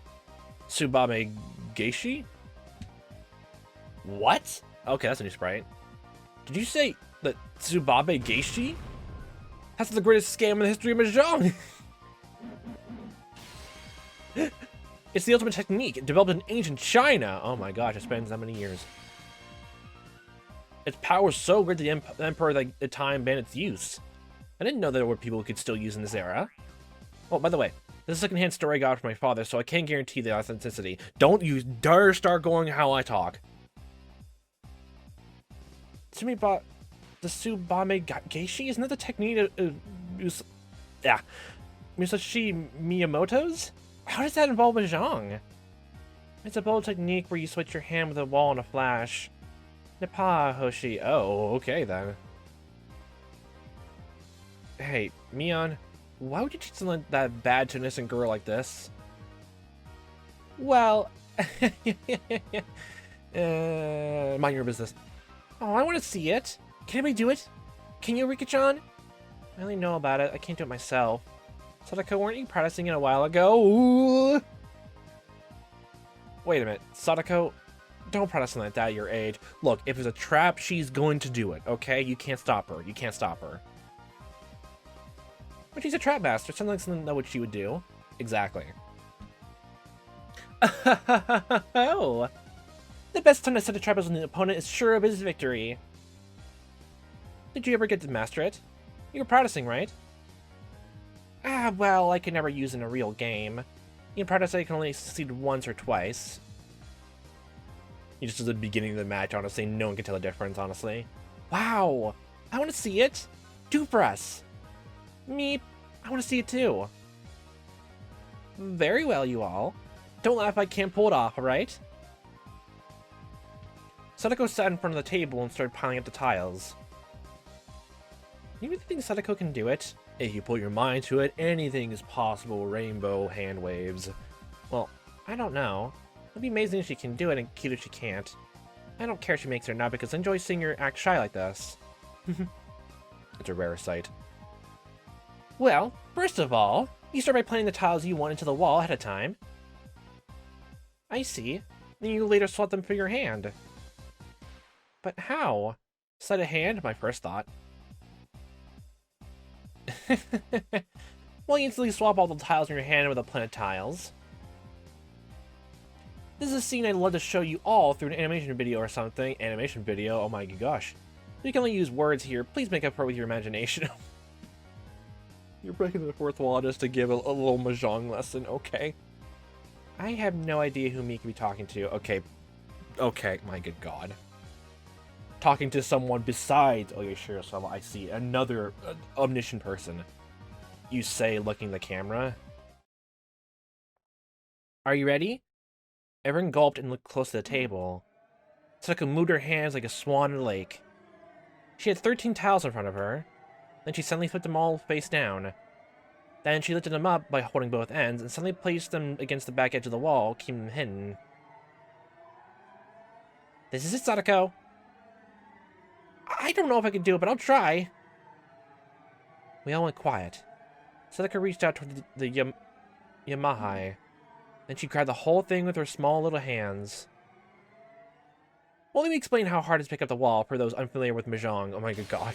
Tsubabe Geishi? What? Okay, that's a new sprite. Did you say the Tsubabe Geishi? That's the greatest scam in the history of Mahjong! It's the ultimate technique, developed in ancient China! Oh my gosh, it spans that many years. Its power is so great the Emperor at the time banned its use. I didn't know there were people who could still use in this era. Oh, by the way, this is a secondhand story I got from my father, so I can't guarantee the authenticity. Don't you dare start going how I talk. The Tsubame Geishi? Isn't that the technique of Musashi Miyamoto's? How does that involve Mahjong? It's a bold technique where you switch your hand with a wall in a flash. Nippa Hoshi. Oh, okay then. Hey, Mion, why would you teach something that bad to an innocent girl like this? Well, mind your business. Oh, I want to see it. Can anybody do it? Can you, Rika-chan? I only know about it. I can't do it myself. Sadako, weren't you practicing it a while ago? Ooh. Wait a minute. Sadako, don't practice something like that at your age. Look, if it's a trap, she's going to do it, okay? You can't stop her. You can't stop her. But she's a trap master. Sounds like something that what she would do. Exactly. Oh. The best time to set a trap as an opponent is sure of his victory. Did you ever get to master it? You were practicing, right? Ah, well, I could never use in a real game. In practice, I can only succeed once or twice. You just at the beginning of the match, honestly, no one can tell the difference, honestly. Wow! I want to see it! Do for us! Meep! I want to see it too! Very well, you all. Don't laugh if I can't pull it off, alright? Sadako sat in front of the table and started piling up the tiles. You really think Sadako can do it? If you put your mind to it, anything is possible, rainbow hand waves. Well, I don't know. It'd be amazing if she can do it and cute if she can't. I don't care if she makes it or not because I enjoy seeing her act shy like this. It's a rare sight. Well, first of all, you start by planting the tiles you want into the wall ahead of time. I see. Then you later swap them for your hand. But how? Sleight of hand? My first thought. Well, you instantly swap all the tiles in your hand with the planted tiles. This is a scene I'd love to show you all through an animation video or something. Animation video? Oh my gosh. You can only use words here. Please make up for it with your imagination. You're breaking the fourth wall just to give a little Mahjong lesson, okay? I have no idea who me could be talking to. Okay. Okay, my good god. Talking to someone besides... Oh, you're sure, so I see another omniscient person. You say, looking at the camera. Are you ready? Everyone gulped and looked close to the table. Sadako moved her hands like a swan in a lake. She had 13 tiles in front of her. Then she suddenly flipped them all face down. Then she lifted them up by holding both ends and suddenly placed them against the back edge of the wall, keeping them hidden. This is it, Sadako. I don't know if I can do it, but I'll try. We all went quiet. Sadako reached out toward the Yamahai. Then she grabbed the whole thing with her small little hands. Well, let me explain how hard it is to pick up the wall for those unfamiliar with Mahjong. Oh my good god.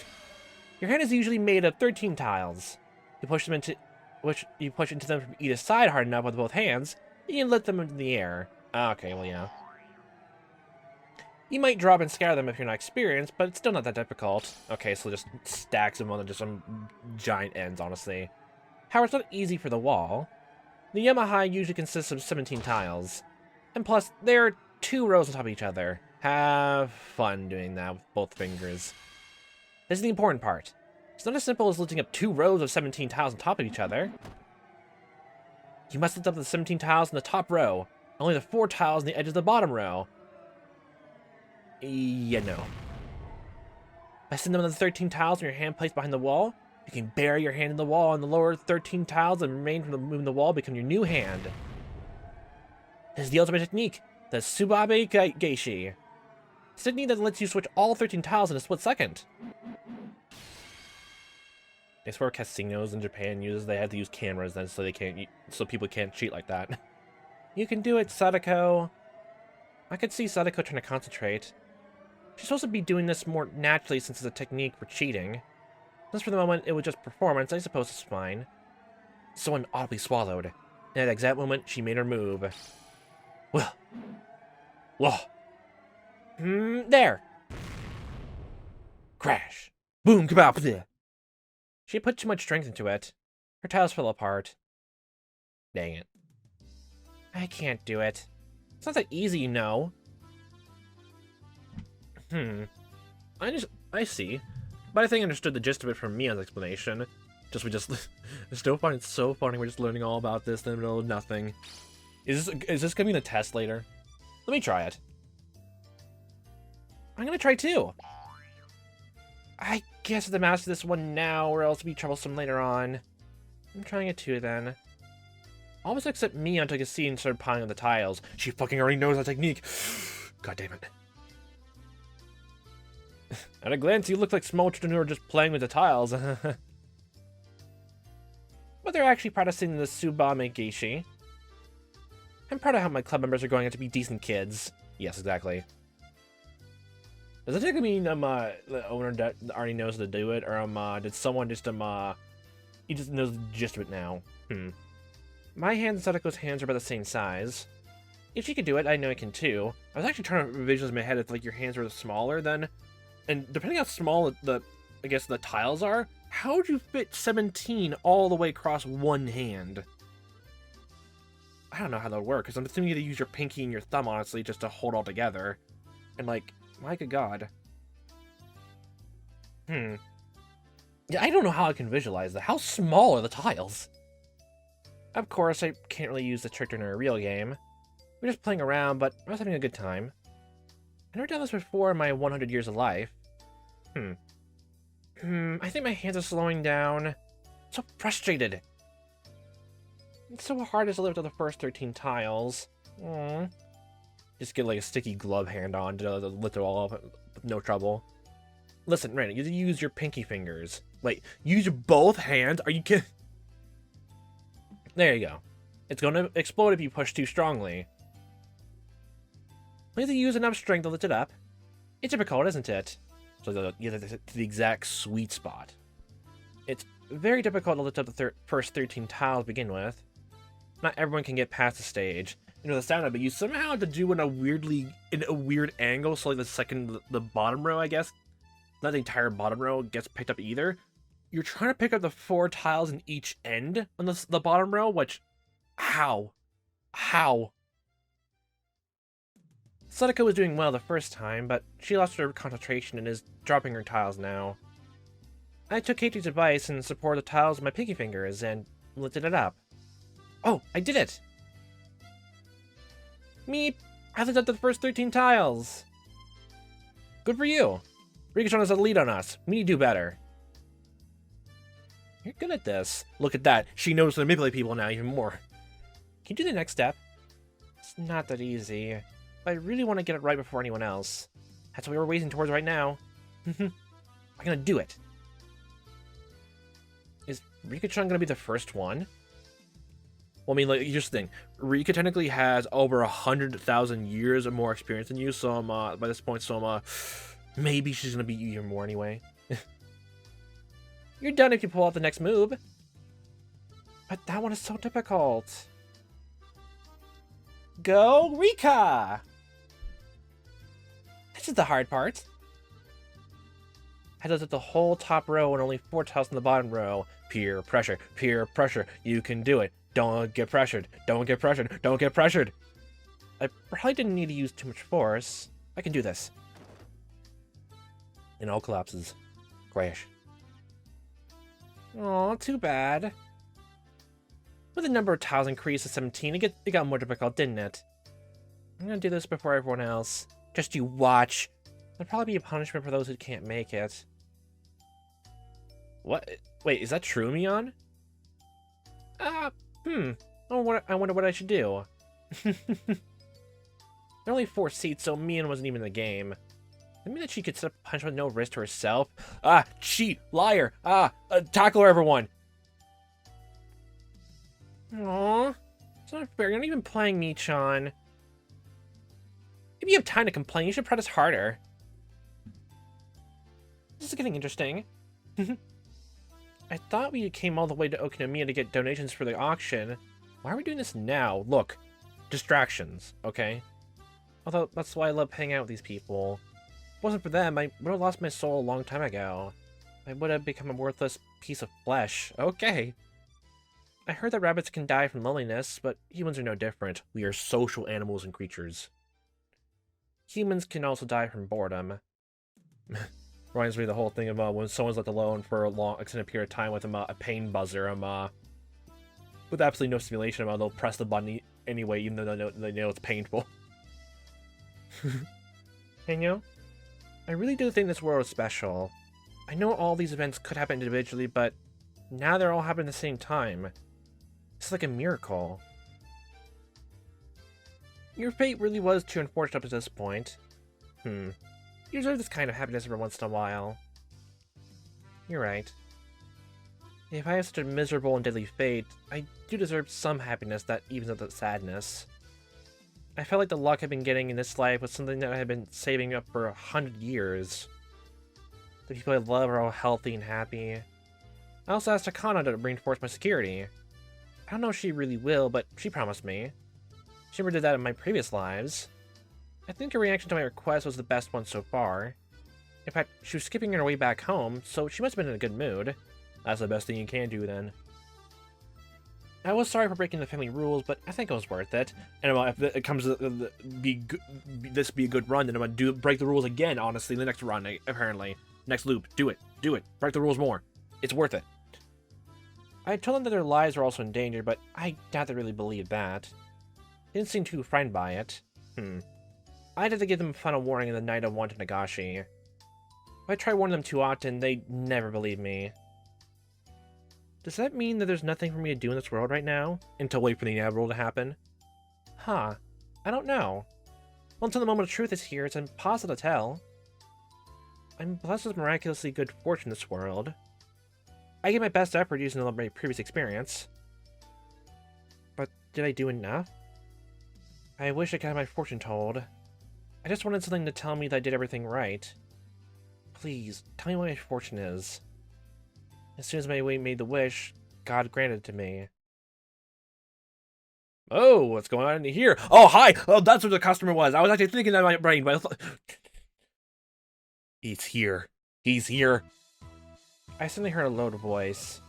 Your hand is usually made of 13 tiles. You push into them from either side hard enough with both hands, and you lift them into the air. Okay, well yeah. You might drop and scatter them if you're not experienced, but it's still not that difficult. Okay, so just stacks them on just some giant ends, honestly. However, it's not easy for the wall. The Yamahai usually consists of 17 tiles. And plus, there are 2 rows on top of each other. Have fun doing that with both fingers. This is the important part. It's not as simple as lifting up 2 rows of 17 tiles on top of each other. You must lift up the 17 tiles in the top row, only the 4 tiles on the edge of the bottom row. Yeah, no. By sitting them on the 13 tiles and your hand placed behind the wall, you can bury your hand in the wall and the lower 13 tiles that remain from moving the wall become your new hand. This is the ultimate technique, the Tsubame Geishi. It's a technique that lets you switch all 13 tiles in a split second. I swear casinos in Japan they have to use cameras then so people can't cheat like that. You can do it, Sadako. I could see Sadako trying to concentrate. She's supposed to be doing this more naturally since it's a technique for cheating. Since for the moment it was just performance, I suppose it's fine. Someone audibly swallowed. In that exact moment, she made her move. Well. Whoa. There. Crash. Boom, kabow. She put too much strength into it. Her tiles fell apart. Dang it. I can't do it. It's not that easy, you know. I see. But I think I understood the gist of it from Mia's explanation. We still find it so funny we're just learning all about this in the middle of nothing. Is this gonna be in a test later? Let me try it. I'm gonna try too. I guess I have to master this one now, or else it'll be troublesome later on. I'm trying it too then. All of us except Mia took a seat and started piling on the tiles. She fucking already knows that technique. God damn it. At a glance, you look like small children who are just playing with the tiles. But they're actually practicing the Tsubame Geishi. I'm proud of how my club members are going out to be decent kids. Yes, exactly. Does it technically mean the owner already knows how to do it, or did someone just he just knows the gist of it now? My hands and Sadako's hands are about the same size. If she could do it, I know I can too. I was actually trying to visualize in my head if like your hands were smaller then, and depending how small I guess the tiles are, how would you fit 17 all the way across one hand? I don't know how that would work, because I'm assuming you have to use your pinky and your thumb, honestly, just to hold all together. And, like, my good god. Yeah, I don't know how I can visualize that. How small are the tiles? Of course, I can't really use the trick in a real game. We're just playing around, but I was having a good time. I've never done this before in my 100 years of life. I think my hands are slowing down. I'm so frustrated. It's so hard to live to the first 13 tiles. Just get like a sticky glove hand on to lift it all up with no trouble. Listen, Randy, you use your pinky fingers. Wait, use both hands? Are you kidding? There you go. It's going to explode if you push too strongly. We have to use enough strength to lift it up. It's difficult, isn't it? So you have to the exact sweet spot. It's very difficult to lift up the first 13 tiles to begin with. Not everyone can get past the stage. You know the sound of it, you somehow have to do in a weird angle, so like the bottom row, I guess. Not the entire bottom row gets picked up either. You're trying to pick up the 4 tiles in each end on the bottom row, which... How? Sadako was doing well the first time, but she lost her concentration and is dropping her tiles now. I took Keiichi's advice and supported the tiles with my pinky fingers and lifted it up. Oh, I did it! Meep! I lifted up the first 13 tiles! Good for you! Rika-chan has a lead on us. We need to do better. You're good at this. Look at that. She knows to manipulate people now even more. Can you do the next step? It's not that easy. But I really want to get it right before anyone else. That's what we're racing towards right now. I'm gonna do it. Is Rika-chan gonna be the first one? Well, I mean, like, just think. Rika technically has over 100,000 years of more experience than you, so by this point, so maybe she's gonna beat you even more anyway. You're done if you pull out the next move. But that one is so difficult. Go, Rika! This is the hard part. I did the whole top row and only 4 tiles in the bottom row. Peer pressure, peer pressure. You can do it. Don't get pressured. Don't get pressured. Don't get pressured. I probably didn't need to use too much force. I can do this. It all collapses. Crash. Aw, too bad. With the number of tiles increased to 17, it got more difficult, didn't it? I'm gonna do this before everyone else. Just you watch. There'll probably be a punishment for those who can't make it. What? Wait, is that true, Mion? I wonder what I should do. There are only 4 seats, so Mion wasn't even in the game. That mean that she could set up a punishment with no risk to herself? Ah, cheat, liar, tackle her, everyone. Aww, it's not fair. You're not even playing me, Chan. If you have time to complain, you should practice harder. This is getting interesting. I thought we came all the way to Okinomiya to get donations for the auction. Why are we doing this now? Look, distractions, okay? Although, that's why I love hanging out with these people. If it wasn't for them, I would have lost my soul a long time ago. I would have become a worthless piece of flesh. Okay. I heard that rabbits can die from loneliness, but humans are no different. We are social animals and creatures. Humans can also die from boredom. Reminds me of the whole thing of when someone's left alone for a long extended period of time with a pain buzzer, with absolutely no stimulation, they'll press the button anyway, even though they know it's painful. And you know, I really do think this world is special. I know all these events could happen individually, but now they're all happening at the same time. It's like a miracle. Your fate really was too unfortunate up to this point. You deserve this kind of happiness every once in a while. You're right. If I have such a miserable and deadly fate, I do deserve some happiness that evens out the sadness. I felt like the luck I've been getting in this life was something that I had been saving up for 100 years. The people I love are all healthy and happy. I also asked Takano to reinforce my security. I don't know if she really will, but she promised me. She never did that in my previous lives. I think her reaction to my request was the best one so far. In fact, she was skipping her way back home, so she must have been in a good mood. That's the best thing you can do, then. I was sorry for breaking the family rules, but I think it was worth it. And if it comes to this be a good run, then I'm gonna break the rules again, honestly, the next run, apparently. Next loop, do it, break the rules more. It's worth it. I told them that their lives were also in danger, but I doubt they really believed that. They didn't seem too frightened by it. I had to give them a final warning in the night I won to Nagashi. If I try warning them too often, they never believe me. Does that mean that there's nothing for me to do in this world right now? Until wait for the inevitable to happen? I don't know. Well, until the moment of truth is here, it's impossible to tell. I'm blessed with miraculously good fortune in this world. I gave my best effort using my previous experience. But did I do enough? I wish I could have my fortune told. I just wanted something to tell me that I did everything right. Please, tell me what my fortune is. As soon as my way made the wish, God granted it to me. Oh, what's going on in here? Oh, hi! Oh, that's what the customer was. I was actually thinking that in my brain, but I thought... He's here. He's here. I suddenly heard a loud voice.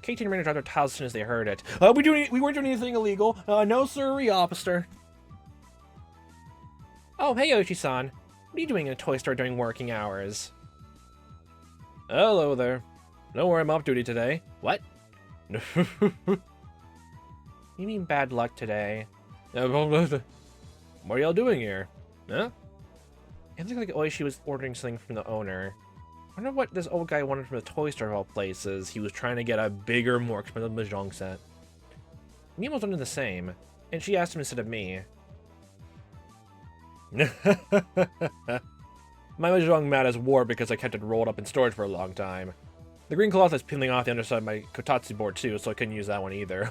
Keiichi and Rina dropped their towels as soon as they heard it. We weren't doing anything illegal. No sirree, officer. Oh, hey, Oishi-san. What are you doing in a toy store during working hours? Hello there. Don't worry, I'm off duty today. What? You mean bad luck today? What are y'all doing here? Huh? It looked like Oishi was ordering something from the owner. I wonder what this old guy wanted from the toy store of all places. He was trying to get a bigger, more expensive mahjong set. Mia was doing the same, and she asked him instead of me. My mahjong mat is warped because I kept it rolled up in storage for a long time. The green cloth is peeling off the underside of my kotatsu board too, so I couldn't use that one either.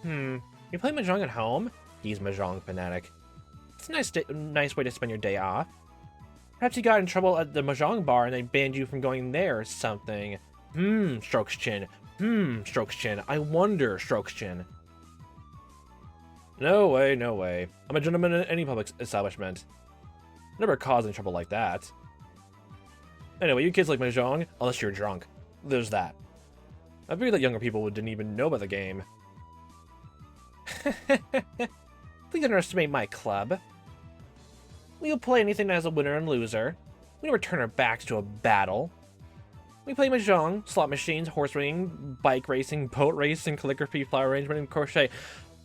You play mahjong at home? He's mahjong fanatic. It's a nice way to spend your day off. Perhaps you got in trouble at the mahjong bar and they banned you from going there or something. Strokes chin. Strokes chin. I wonder, strokes chin. No way, no way. I'm a gentleman in any public establishment. Never caused any trouble like that. Anyway, you kids like mahjong, unless you're drunk. There's that. I figured that younger people didn't even know about the game. Please underestimate my club. We'll play anything that has a winner and loser. We never turn our backs to a battle. We play mahjong, slot machines, horse racing, bike racing, boat racing, calligraphy, flower arrangement, and crochet.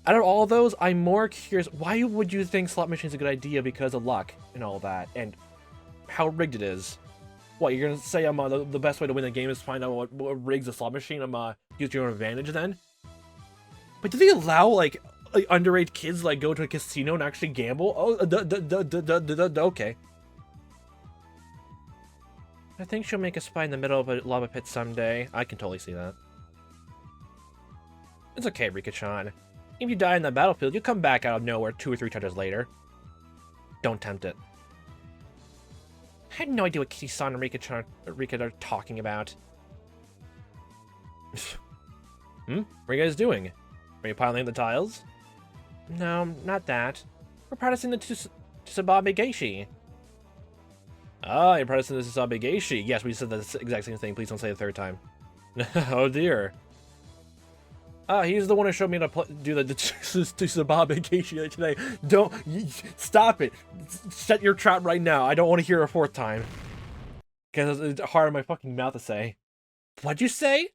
Out of all of those, I'm more curious, why would you think slot machines a good idea because of luck and all that, and how rigged it is? What, you're gonna say the best way to win the game is to find out what rigs a slot machine, use your own advantage then? But do they allow, like underage kids, go to a casino and actually gamble? Oh, okay. I think she'll make a spy in the middle of a lava pit someday. I can totally see that. It's okay, Rika-chan. If you die in the battlefield, you'll come back out of nowhere 2 or 3 touches later. Don't tempt it. had no idea what Keiichi-san and Rika are talking about. What are you guys doing? Are you piling the tiles? No, not that. We're practicing the Tsubabe Geishi. Ah, you're practicing the Tsubabe Geishi. Yes, we said the exact same thing. Please don't say it a third time. Oh dear. Ah, he's the one who showed me how to do the Tsubabe Geishi today. Don't stop it. Set your trap right now. I don't want to hear a fourth time. Because it's hard in my fucking mouth to say. What'd you say?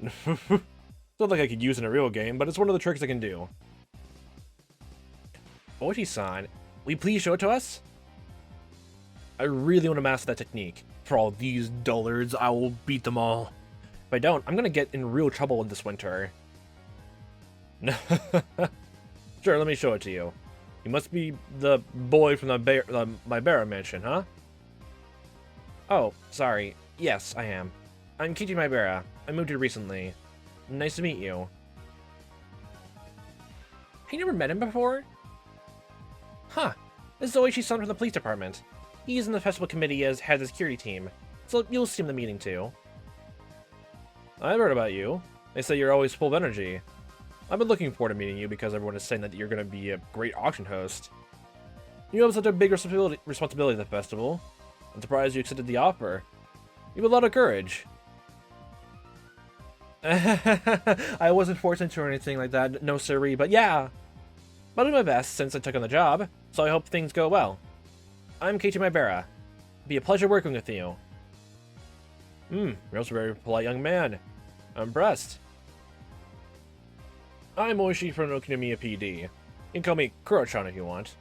It's not like I could use in a real game, but it's one of the tricks I can do. Oishi-san, will you please show it to us? I really want to master that technique. For all these dullards, I will beat them all. If I don't, I'm gonna get in real trouble this winter. Sure, let me show it to you. You must be the boy from the Maebara mansion, huh? Oh, sorry. Yes, I am. I'm Keiichi Maebara. I moved here recently. Nice to meet you. Have you never met him before? Huh. This is Oishi-san from the police department. He's in the festival committee as head of the security team, so you'll see him in the meeting too. I've heard about you. They say you're always full of energy. I've been looking forward to meeting you because everyone is saying that you're going to be a great auction host. You have such a big responsibility at the festival. I'm surprised you accepted the offer. You have a lot of courage. I wasn't forced into or anything like that, no siree, but yeah. I'll do my best since I took on the job, so I hope things go well. I'm Keiichi Maebara. It'll be a pleasure working with you. You're also a very polite young man. I'm impressed. I'm Oishi from Okinomiya PD. You can call me Kuro-chan if you want.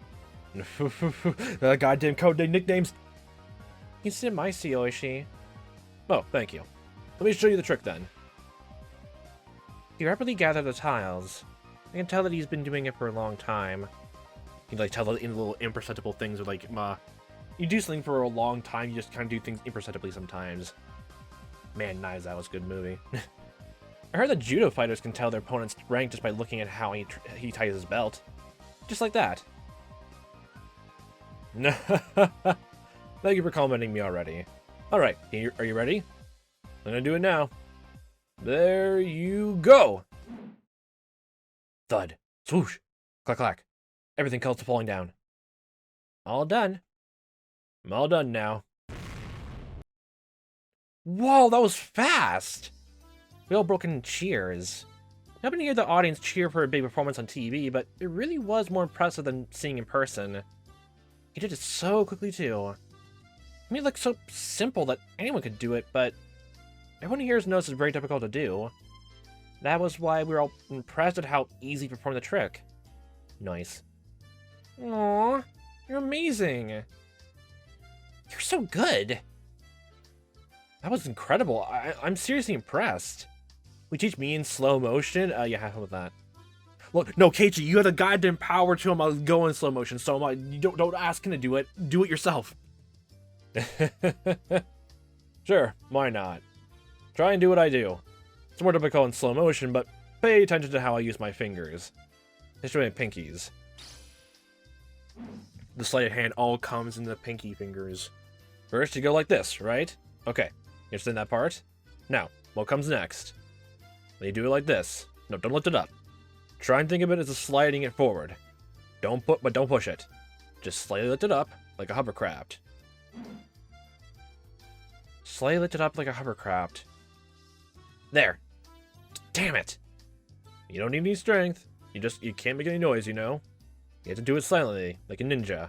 Goddamn code name nicknames. You sit my seat, Oishi. Oh, thank you. Let me show you the trick then. You rapidly gather the tiles. I can tell that he's been doing it for a long time. You can like tell the little imperceptible things with like, you do something for a long time, you just kind of do things imperceptibly sometimes. Man, Hinamizawa was a good movie. I heard that judo fighters can tell their opponent's rank just by looking at how he ties his belt. Just like that. Thank you for complimenting me already. Alright, are you ready? I'm gonna do it now. There you go! Thud. Swoosh. Clack clack. Everything comes to falling down. All done. I'm all done now. Whoa, that was fast! We all broke in cheers. I've been hear the audience cheer for a big performance on TV, but it really was more impressive than seeing in person. He did it so quickly too. I mean, it looked so simple that anyone could do it, but everyone here has noticed it's very difficult to do. That was why we were all impressed at how easy he performed the trick. Nice. Aww, you're amazing. You're so good. That was incredible. I'm seriously impressed. We teach me in slow motion? Yeah, how about that? Well, no, Keiichi, you have the goddamn power to him. I'll go in slow motion, so you don't ask him to do it. Do it yourself. Sure, why not? Try and do what I do. It's more difficult in slow motion, but pay attention to how I use my fingers. Especially my pinkies. The sleight of hand all comes in the pinky fingers. First, you go like this, right? Okay, you understand that part? Now, what comes next? Then you do it like this. No, don't lift it up. Try and think of it as sliding it forward. Don't push it. Just slightly lift it up like a hovercraft. Slightly lift it up like a hovercraft. There. Damn it! You don't need any strength. You can't make any noise, you know? You have to do it silently, like a ninja.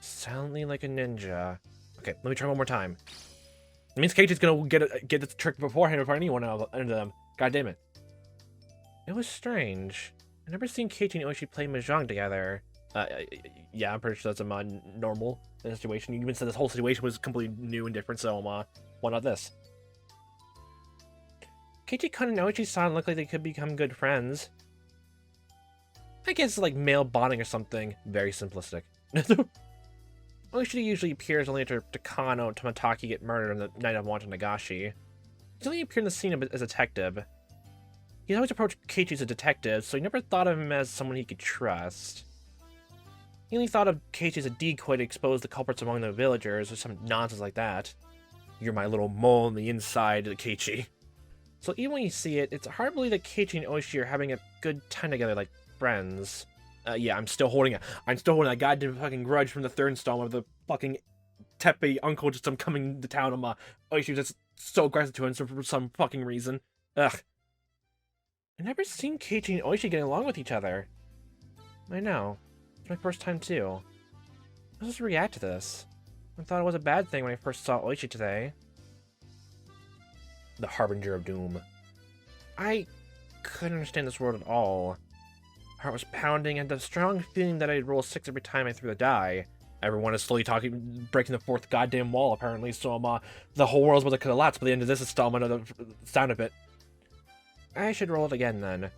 Silently like a ninja. Okay, let me try one more time. It means Keiichi's gonna get this trick beforehand before anyone else under them. God damn it. It was strange. I've never seen Keiichi and Oishi play mahjong together. Yeah, I'm pretty sure that's a normal situation. You even said this whole situation was completely new and different, so why not this? Keiichi-kun and Oichi-san look like they could become good friends. I guess it's like male bonding or something. Very simplistic. Oishi usually appears only after Takano and Tomitake get murdered on the night of Wanton Nagashi. He's only appeared in the scene as a detective. He's always approached Keiichi as a detective, so he never thought of him as someone he could trust. He only thought of Keiichi as a decoy to expose the culprits among the villagers or some nonsense like that. You're my little mole on the inside, Keiichi. So even when you see it, it's hard to believe that Keiichi and Oishi are having a good time together like friends. Yeah, I'm still holding that goddamn fucking grudge from the third installment of the fucking Teppei uncle just coming to town on Oishi just so aggressive to him for some fucking reason. Ugh. I've never seen Keiichi and Oishi getting along with each other. I know. It's my first time too. How does he react to this? I thought it was a bad thing when I first saw Oishi today. The Harbinger of Doom. I couldn't understand this world at all. My heart was pounding and the strong feeling that I'd roll 6 every time I threw the die. Everyone is slowly breaking the fourth goddamn wall, apparently, so the whole world's about to collapse by the end of this installment of the sound of it. I should roll it again, then.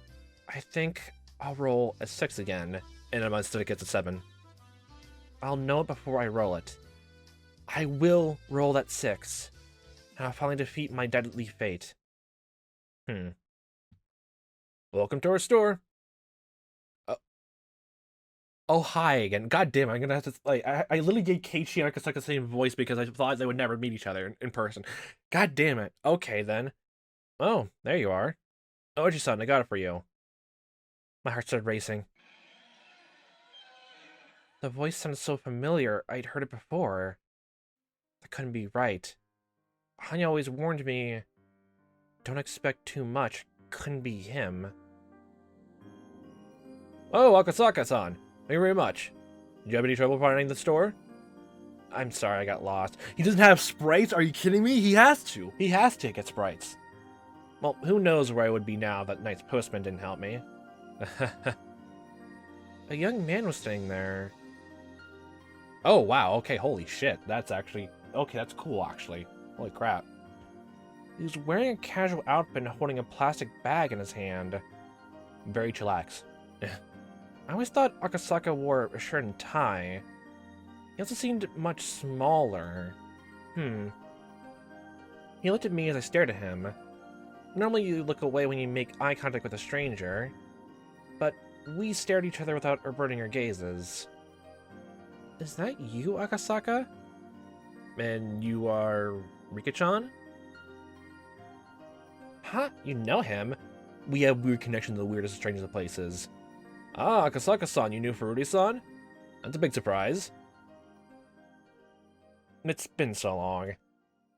I think I'll roll a 6 again, and instead it gets a 7. I'll know it before I roll it. I will roll that 6, and I'll finally defeat my deadly fate. Welcome to our store. Oh, hi again. God damn, I'm gonna have to, like, I literally gave Keiichi and Akasaka the same voice because I thought they would never meet each other in person. God damn it. Okay, then. Oh, there you are. Oji-san, I got it for you. My heart started racing. The voice sounded so familiar, I'd heard it before. That couldn't be right. Hanya always warned me, don't expect too much. Couldn't be him. Oh, Akasaka-san. Thank you very much. Did you have any trouble finding the store? I'm sorry, I got lost. He doesn't have sprites? Are you kidding me? He has to. He has to get sprites. Well, who knows where I would be now that night's postman didn't help me. A young man was staying there. Oh, wow. Okay, holy shit. That's actually... Okay, that's cool, actually. Holy crap. He was wearing a casual outfit and holding a plastic bag in his hand. Very chillax. I always thought Akasaka wore a shirt and tie. He also seemed much smaller. He looked at me as I stared at him. Normally you look away when you make eye contact with a stranger, but we stared at each other without averting our gazes. Is that you, Akasaka? And you are Rika-chan? Huh? You know him? We have weird connections to the weirdest strangers of places. Ah, Akasaka-san, you knew Furuta-san? That's a big surprise. It's been so long.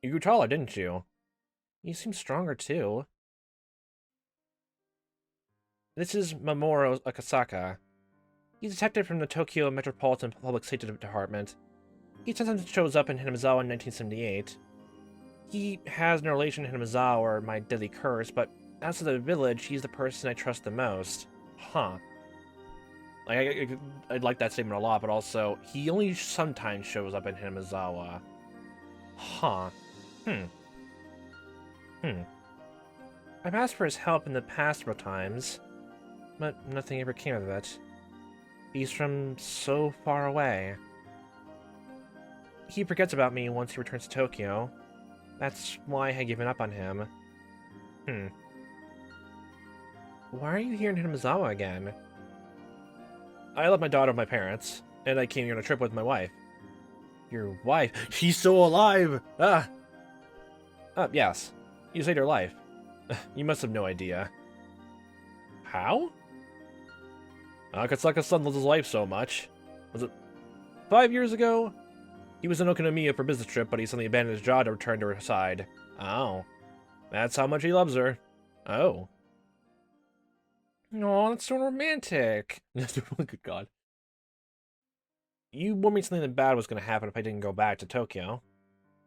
You grew taller, didn't you? You seem stronger, too. This is Mamoru Akasaka. He's a detective from the Tokyo Metropolitan Public Safety Department. He sometimes shows up in Hinamizawa in 1978. He has no relation to Hinamizawa or my deadly curse, but as for the village, he's the person I trust the most. Huh. Like, I'd like that statement a lot, but also, he only sometimes shows up in Hinamizawa. Huh. I've asked for his help in the past several times, but nothing ever came of it. He's from so far away. He forgets about me once he returns to Tokyo. That's why I had given up on him. Why are you here in Hinamizawa again? I left my daughter with my parents, and I came here on a trip with my wife. Your wife? She's still alive! Yes. You saved her life. You must have no idea. How? Akasaka-san loves his wife so much. Was it 5 years ago? He was in Okinomiya for a business trip, but he suddenly abandoned his job to return to her side. Oh. That's how much he loves her. Oh. Oh, that's so romantic. Good God. You warned me something bad was going to happen if I didn't go back to Tokyo.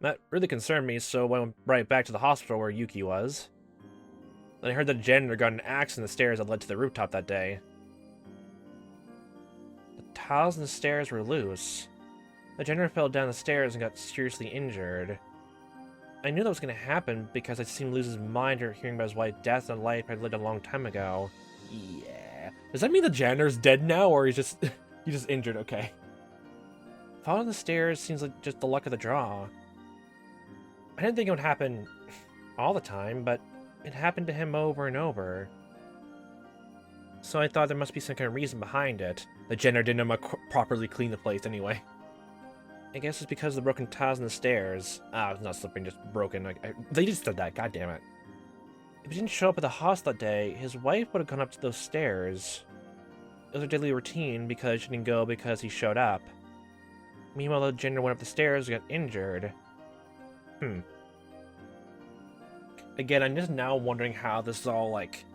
That really concerned me, so I went right back to the hospital where Yuki was. Then I heard that a janitor got an axe in the stairs that led to the rooftop that day. The tiles in the stairs were loose. The janitor fell down the stairs and got seriously injured. I knew that was going to happen because I'd seen him lose his mind or hearing about his wife's death and a life I'd lived a long time ago. Yeah. Does that mean the janitor's dead now, or he's just injured? Okay. Falling the stairs seems like just the luck of the draw. I didn't think it would happen all the time, but it happened to him over and over. So I thought there must be some kind of reason behind it. The janitor didn't know how to properly clean the place anyway. I guess it's because of the broken tiles in the stairs. Ah, it's not slipping, just broken. They just said that, god damn it. If he didn't show up at the hospital that day, his wife would have gone up to those stairs. It was her daily routine because she didn't go because he showed up. Meanwhile, the janitor went up the stairs and got injured. Again, I'm just now wondering how this is all, like...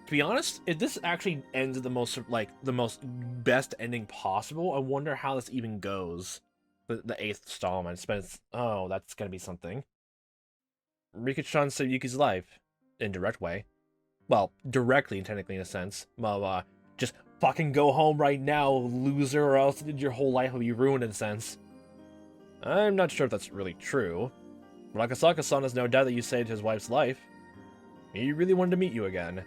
To be honest, if this actually ends at the most best ending possible, I wonder how this even goes. The 8th installment. Oh, that's gonna be something. Rika-chan saved Yuki's life. Indirect way. Well, directly and technically in a sense. Well, just fucking go home right now, loser, or else your whole life will be ruined in a sense. I'm not sure if that's really true. But Akasaka-san has no doubt that you saved his wife's life. He really wanted to meet you again.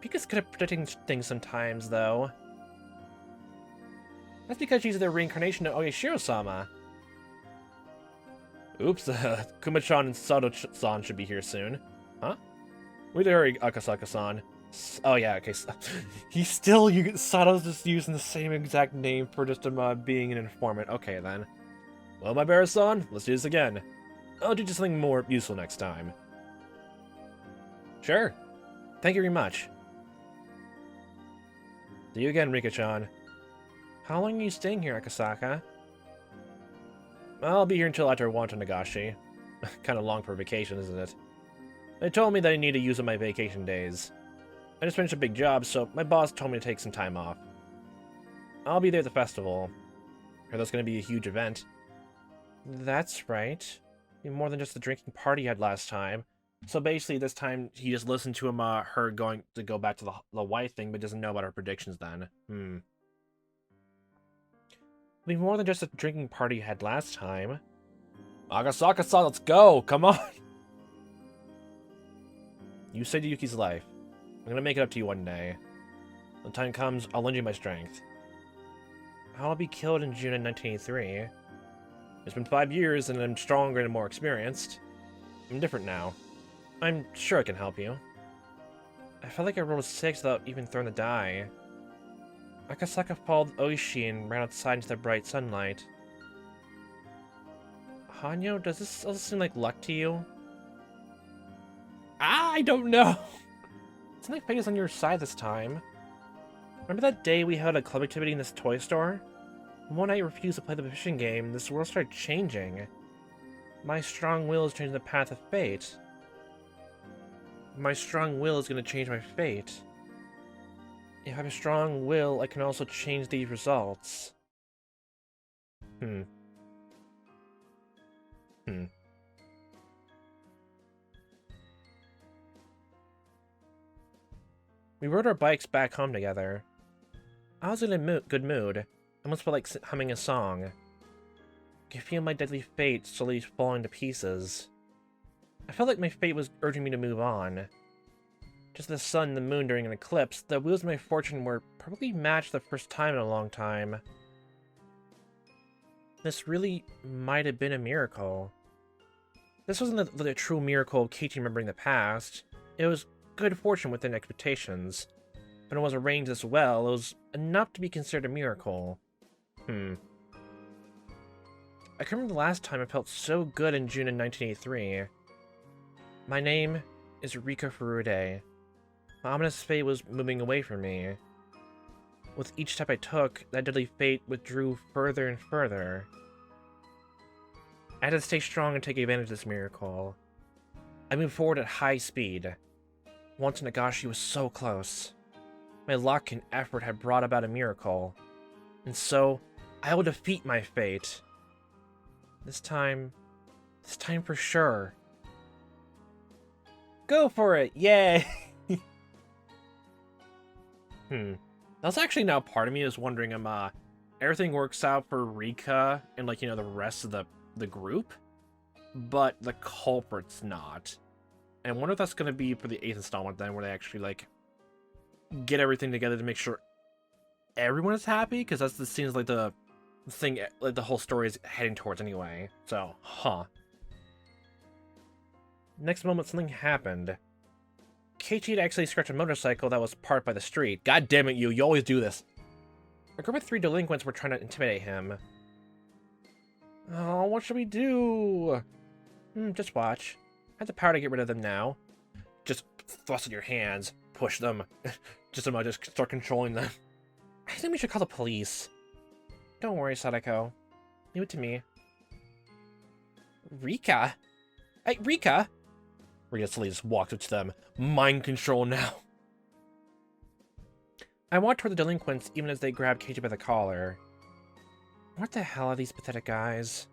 Rika's good at predicting things sometimes, though. That's because she's the reincarnation of Oyashiro-sama. Oops, Kuma-chan and Sato-san should be here soon. Huh? Wait to hurry, Akasaka-san. Oh yeah, okay. Sato's just using the same exact name for just being an informant. Okay then. Well, Maebara-san, let's do this again. I'll do just something more useful next time. Sure. Thank you very much. See you again, Rika-chan. How long are you staying here, Akasaka? I'll be here until after Wanta Nagashi. Kinda long for vacation, isn't it? They told me that I need to use up my vacation days. I just finished a big job, so my boss told me to take some time off. I'll be there at the festival. Heard that's gonna be a huge event. That's right. More than just the drinking party you had last time. So basically, this time, he just listened to her going to go back to the wife thing, but doesn't know about her predictions then. It'll be more than just a drinking party you had last time. Agasaka-san, let's go! Come on! You saved Yuki's life. I'm gonna make it up to you one day. When the time comes, I'll lend you my strength. I'll be killed in June of 1983. It's been 5 years, and I'm stronger and more experienced. I'm different now. I'm sure I can help you. I felt like I rolled a 6 without even throwing the die. Akasaka followed Oishi and ran outside into the bright sunlight. Hanyo, does this also seem like luck to you? I don't know! It's like fate is on your side this time. Remember that day we held a club activity in this toy store? One night I refused to play the fishing game, this world started changing. My strong will is changing the path of fate. My strong will is going to change my fate. If I have a strong will, I can also change these results. We rode our bikes back home together. I was in a good mood. I almost felt like humming a song. I could feel my deadly fate slowly falling to pieces. I felt like my fate was urging me to move on. Just the sun and the moon during an eclipse, the wheels of my fortune were probably matched the first time in a long time. This really might have been a miracle. This wasn't the true miracle of Keiichi remembering the past. It was good fortune within expectations. But it was arranged as well, it was enough to be considered a miracle. I can remember the last time I felt so good in June of 1983. My name is Rika Furude. My ominous fate was moving away from me. With each step I took, that deadly fate withdrew further and further. I had to stay strong and take advantage of this miracle. I moved forward at high speed. Wanta Nagashi was so close. My luck and effort had brought about a miracle. And so, I will defeat my fate. This time for sure. Go for it! Yay! That's actually now part of me is wondering, everything works out for Rika and, like, the rest of the group, but the culprit's not. And I wonder if that's going to be for the 8th installment then, where they actually, like, get everything together to make sure everyone is happy, because that seems like the thing, like, the whole story is heading towards anyway. So, Next moment, something happened. Keiichi had actually scratched a motorcycle that was parked by the street. God damn it, you always do this. A group of 3 delinquents were trying to intimidate him. Oh, what should we do? Just watch. I have the power to get rid of them now. Just thrust in your hands. Push them. just start controlling them. I think we should call the police. Don't worry, Sadako. Leave it to me. Rika? Hey, Rika! Rika slowly just walks up to them. Mind control now. I walked toward the delinquents even as they grabbed Keiichi by the collar. What the hell are these pathetic guys?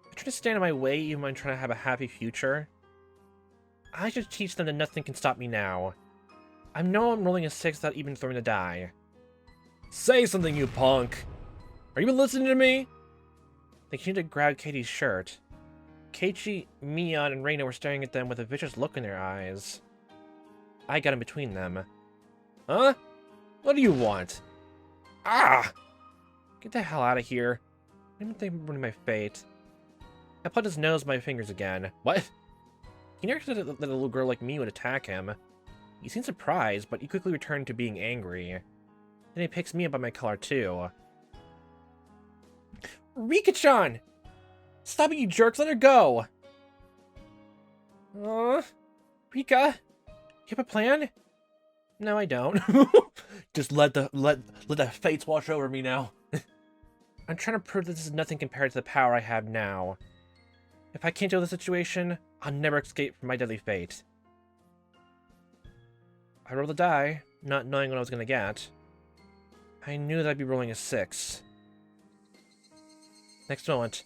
They're trying to stand in my way even when I'm trying to have a happy future. I should teach them that nothing can stop me now. I know I'm rolling a 6 without even throwing the die. Say something, you punk! Are you even listening to me? They continued to grab Keiichi's shirt. Keiichi, Mion, and Reina were staring at them with a vicious look in their eyes. I got in between them. Huh? What do you want? Ah! Get the hell out of here. I didn't think I'm ruining my fate. I plugged his nose with my fingers again. What? He never expected that a little girl like me would attack him. He seemed surprised, but he quickly returned to being angry. Then he picks me up by my collar too. Rika-chan! Stop it, you jerks! Let her go! Rika? You have a plan? No, I don't. Just let the fates wash over me now. I'm trying to prove that this is nothing compared to the power I have now. If I can't deal with the situation, I'll never escape from my deadly fate. I rolled the die, not knowing what I was going to get. I knew that I'd be rolling a 6. Next moment,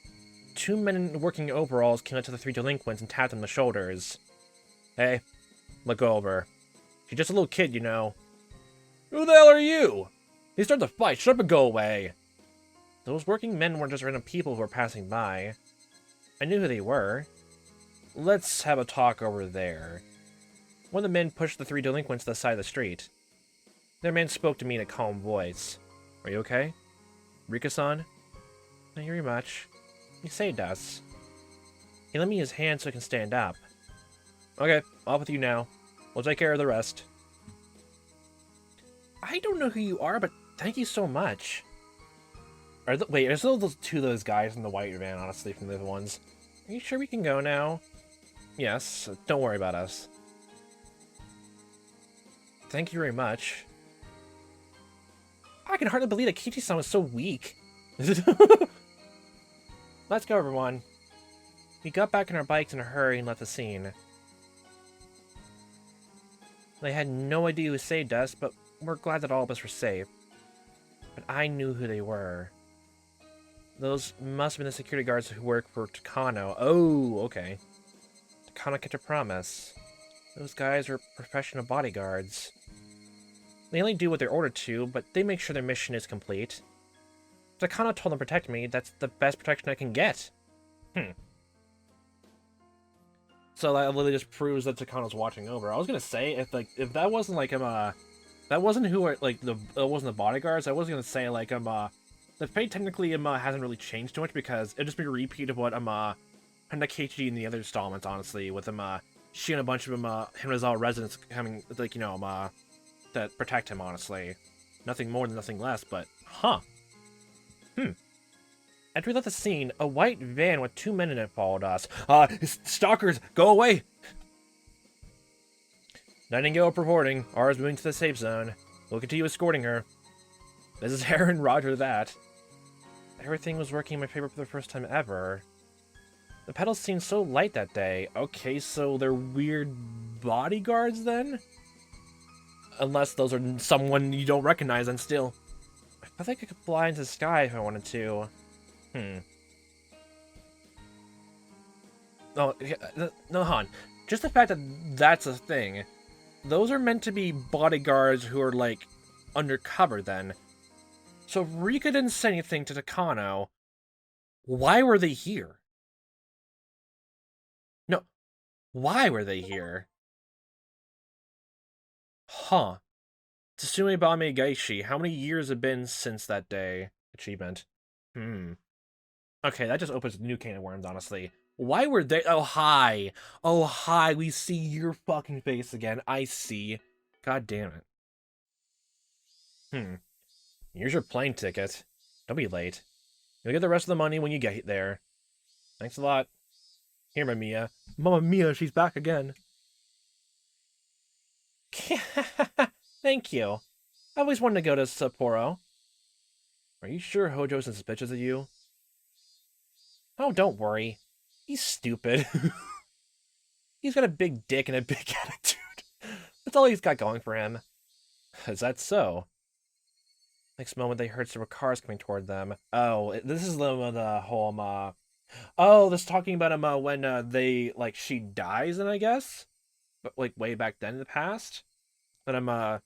2 men in working overalls came up to the 3 delinquents and tapped them on the shoulders. Hey, look over. She's just a little kid, you know. Who the hell are you? They started to fight. Shut up and go away. Those working men weren't just random people who were passing by. I knew who they were. Let's have a talk over there. One of the men pushed the 3 delinquents to the side of the street. Their man spoke to me in a calm voice. Are you okay? Rika-san? Not very much. He saved us. He lent me his hand so I can stand up. Okay, off with you now. We'll take care of the rest. I don't know who you are, but thank you so much. Wait, are still those 2 of those guys in the white van, honestly, from the other ones? Are you sure we can go now? Yes, don't worry about us. Thank you very much. I can hardly believe that Keiichi-san was so weak. Let's go, everyone. We got back on our bikes in a hurry and left the scene. They had no idea who saved us, but we're glad that all of us were safe. But I knew who they were. Those must have been the security guards who work for Takano. Oh, okay. Takano kept a promise. Those guys are professional bodyguards. They only do what they're ordered to, but they make sure their mission is complete. Takano told them to protect me. That's the best protection I can get. So that literally just proves that Takano's watching over. I was gonna say if that wasn't like that wasn't who that wasn't the bodyguards. I was gonna say like the fate technically hasn't really changed too much because it'd just be a repeat of what Keiichi in the other installments, honestly, with shooting a bunch of Hinamizawa residents coming that protect him, honestly. Nothing more than nothing less, but After we left the scene, a white van with 2 men in it followed us. Stalkers, go away! Nightingale reporting. Ara's moving to the safe zone. We'll continue escorting her. This is Aaron, roger that. Everything was working in my favor for the first time ever. The pedals seemed so light that day. Okay, so they're weird bodyguards then? Unless those are someone you don't recognize, then still. I felt like I could fly into the sky if I wanted to. Oh, no, hon. Just the fact that that's a thing. Those are meant to be bodyguards who are, like, undercover then. So if Rika didn't say anything to Takano, why were they here? No, why were they here? Tsume Bame Gaishi, how many years have been since that day? Achievement. Okay, that just opens a new can of worms, honestly. Why were they? Oh, hi. Oh, hi. We see your fucking face again. I see. God damn it. Here's your plane ticket. Don't be late. You'll get the rest of the money when you get there. Thanks a lot. Here, my Mia. Mamma Mia, she's back again. Thank you. I always wanted to go to Sapporo. Are you sure Hojo's suspicious of you? Oh, don't worry. He's stupid. He's got a big dick and a big attitude. That's all he's got going for him. Is that so? Next moment, they heard several cars coming toward them. Oh, this is the whole, oh, this is talking about, when, she dies, and I guess? But, way back then in the past? But,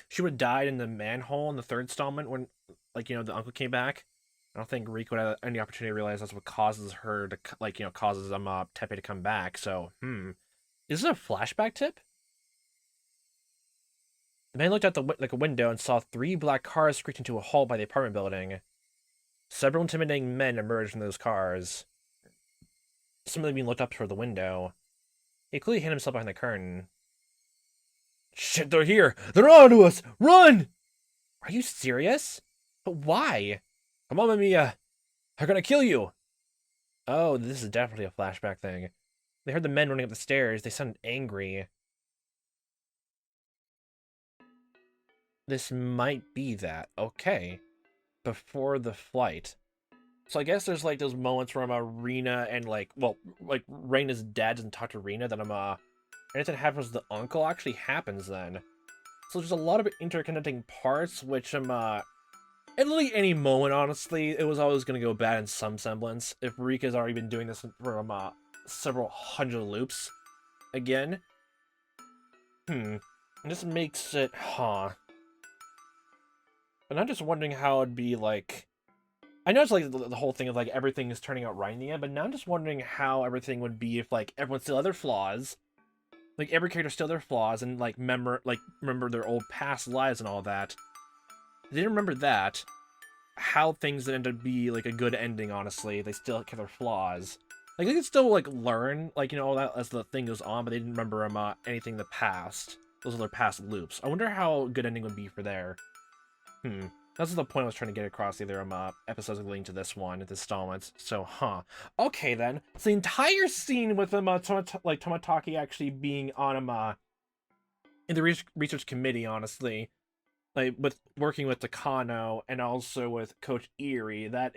she would have died in the manhole in the third installment when, the uncle came back. I don't think Rika would have any opportunity to realize that's what causes her to, causes, Tepe to come back, so, Is this a flashback tip? The man looked out a window and saw 3 black cars screeching to a halt by the apartment building. Several intimidating men emerged from those cars. Some of them being looked up toward the window. He clearly hid himself behind the curtain. Shit, they're here! They're on to us! Run! Are you serious? But why? Come on, Mamiya! They're gonna kill you! Oh, this is definitely a flashback thing. They heard the men running up the stairs. They sounded angry. This might be that. Okay. Before the flight. So I guess there's, those moments where Rina and, Reina's dad doesn't talk to Rina, then anything happens to the uncle actually happens then. So there's a lot of interconnecting parts, which, at literally any moment, honestly, it was always going to go bad in some semblance. If Rika's already been doing this for, several hundred loops. Again. And this makes it, But I'm just wondering how it'd be, I know it's, the whole thing of, everything is turning out right in the end, but now I'm just wondering how everything would be if, everyone still had their flaws. Every character still their flaws, and, remember their old past lives and all that. If they didn't remember that, how things would end up be, a good ending, honestly. They still kept their flaws. They could still, learn, all that as the thing goes on, but they didn't remember, anything in the past. Those are their past loops. I wonder how a good ending would be for there. That's the point I was trying to get across the other episodes relating to this one, this installment. So, Okay, then. So the entire scene with Tomitake actually being on in the research committee, honestly, with working with Takano and also with Coach Erie, that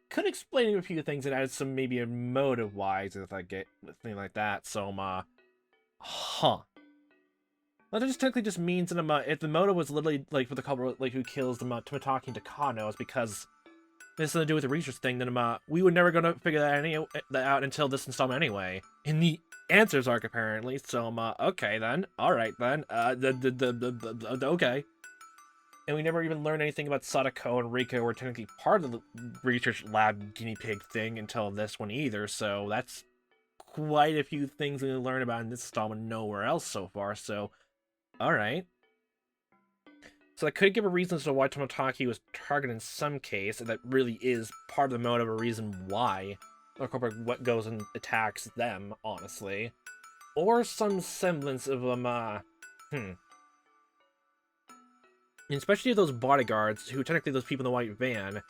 could explain a few things and add some maybe motive-wise if I get thing like that. So, Well, that just technically just means that if the motive was literally for the couple who kills Tomitake and Takano is because this has something to do with the research thing, then we were never gonna figure that out until this installment anyway. In the answers arc apparently. So okay then, all right then, okay. And we never even learned anything about Sadako and Rika were technically part of the research lab guinea pig thing until this one either. So that's quite a few things we learn about in this installment nowhere else so far. So. Alright. So that could give a reason as to why Tomitake was targeted in some case, and that really is part of the motive or reason why the corporate what goes and attacks them, honestly. Or some semblance of especially those bodyguards, who technically those people in the white van, are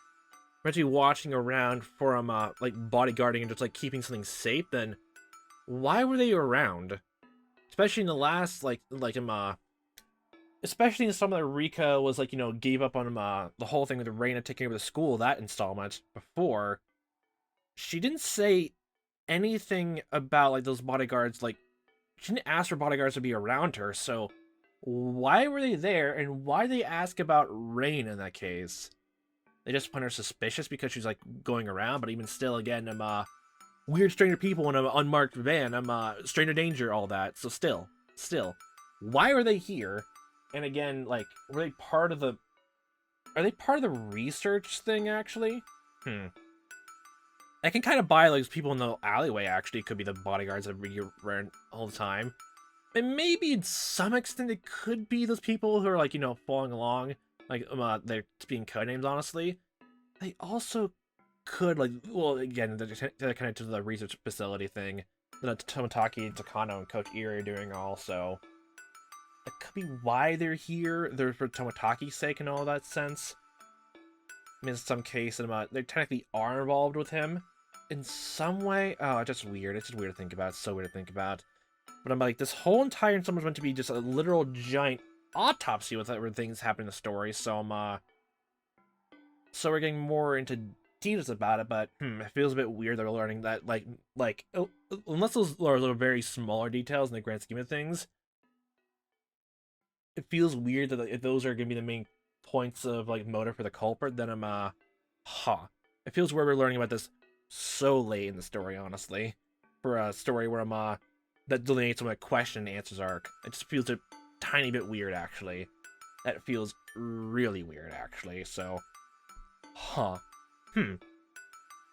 actually watching around for bodyguarding and just keeping something safe, then why were they around? Especially in the last, especially in some that Rika was, gave up on the whole thing with Reina taking over the school, that installment, before. She didn't say anything about, those bodyguards, she didn't ask for bodyguards to be around her, so why were they there, and why did they ask about Reina in that case? They just find her suspicious because she's, going around, but even still, again, weird stranger people in an unmarked van, stranger danger, all that. So still, why are they here? And again, were they part of the... Are they part of the research thing, actually? I can kind of buy, people in the alleyway, actually, could be the bodyguards that run all the time. And maybe, in some extent, it could be those people who are, following along. They're being codenames, honestly. They also could, like, well, again, they're connected to the research facility thing that Tomitake Takano and Coach Iri are doing also. That could be why they're here. They're for Tomitake's sake and all that sense. I mean, in some cases, they technically are involved with him in some way. Oh, it's just weird. It's just weird to think about. It's so weird to think about. But I'm like, this whole entire installment was meant to be just a literal giant autopsy with everything's happening in the story. So so we're getting more into details about it. But it feels a bit weird that we're learning that, unless those are little very smaller details in the grand scheme of things, it feels weird that if those are going to be the main points of, like, motive for the culprit, then it feels weird we're learning about this so late in the story, honestly. For a story where that delineates what a question and answers arc. It just feels a tiny bit weird, actually. That feels really weird, actually, so...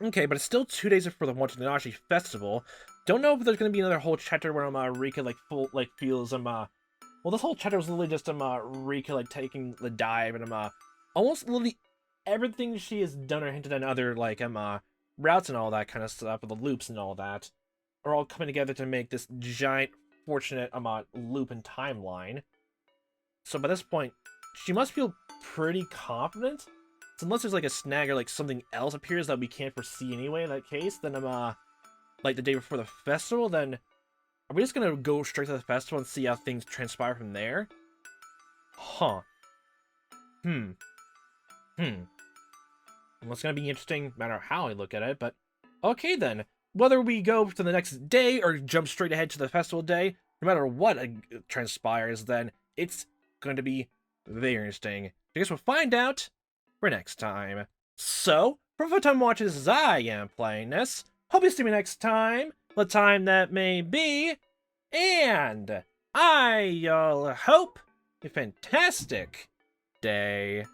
Okay, but it's still 2 days before the Higurashi festival. Don't know if there's gonna be another whole chapter where Rika, feels, well, this whole chapter was literally just Rika, taking the dive, and almost literally everything she has done or hinted at in other, routes and all that kind of stuff, with the loops and all that, are all coming together to make this giant, fortunate, loop and timeline. So by this point, she must feel pretty confident. So unless there's, a snag or, something else appears that we can't foresee anyway in that case, then the day before the festival, then are we just gonna go straight to the festival and see how things transpire from there? Well, it's gonna be interesting no matter how I look at it, but okay then. Whether we go to the next day or jump straight ahead to the festival day, no matter what transpires, then it's going to be very interesting. I guess we'll find out for next time. So, for Time Watches, as I am playing this, hope you see me next time, the time that may be, and I hope a fantastic day.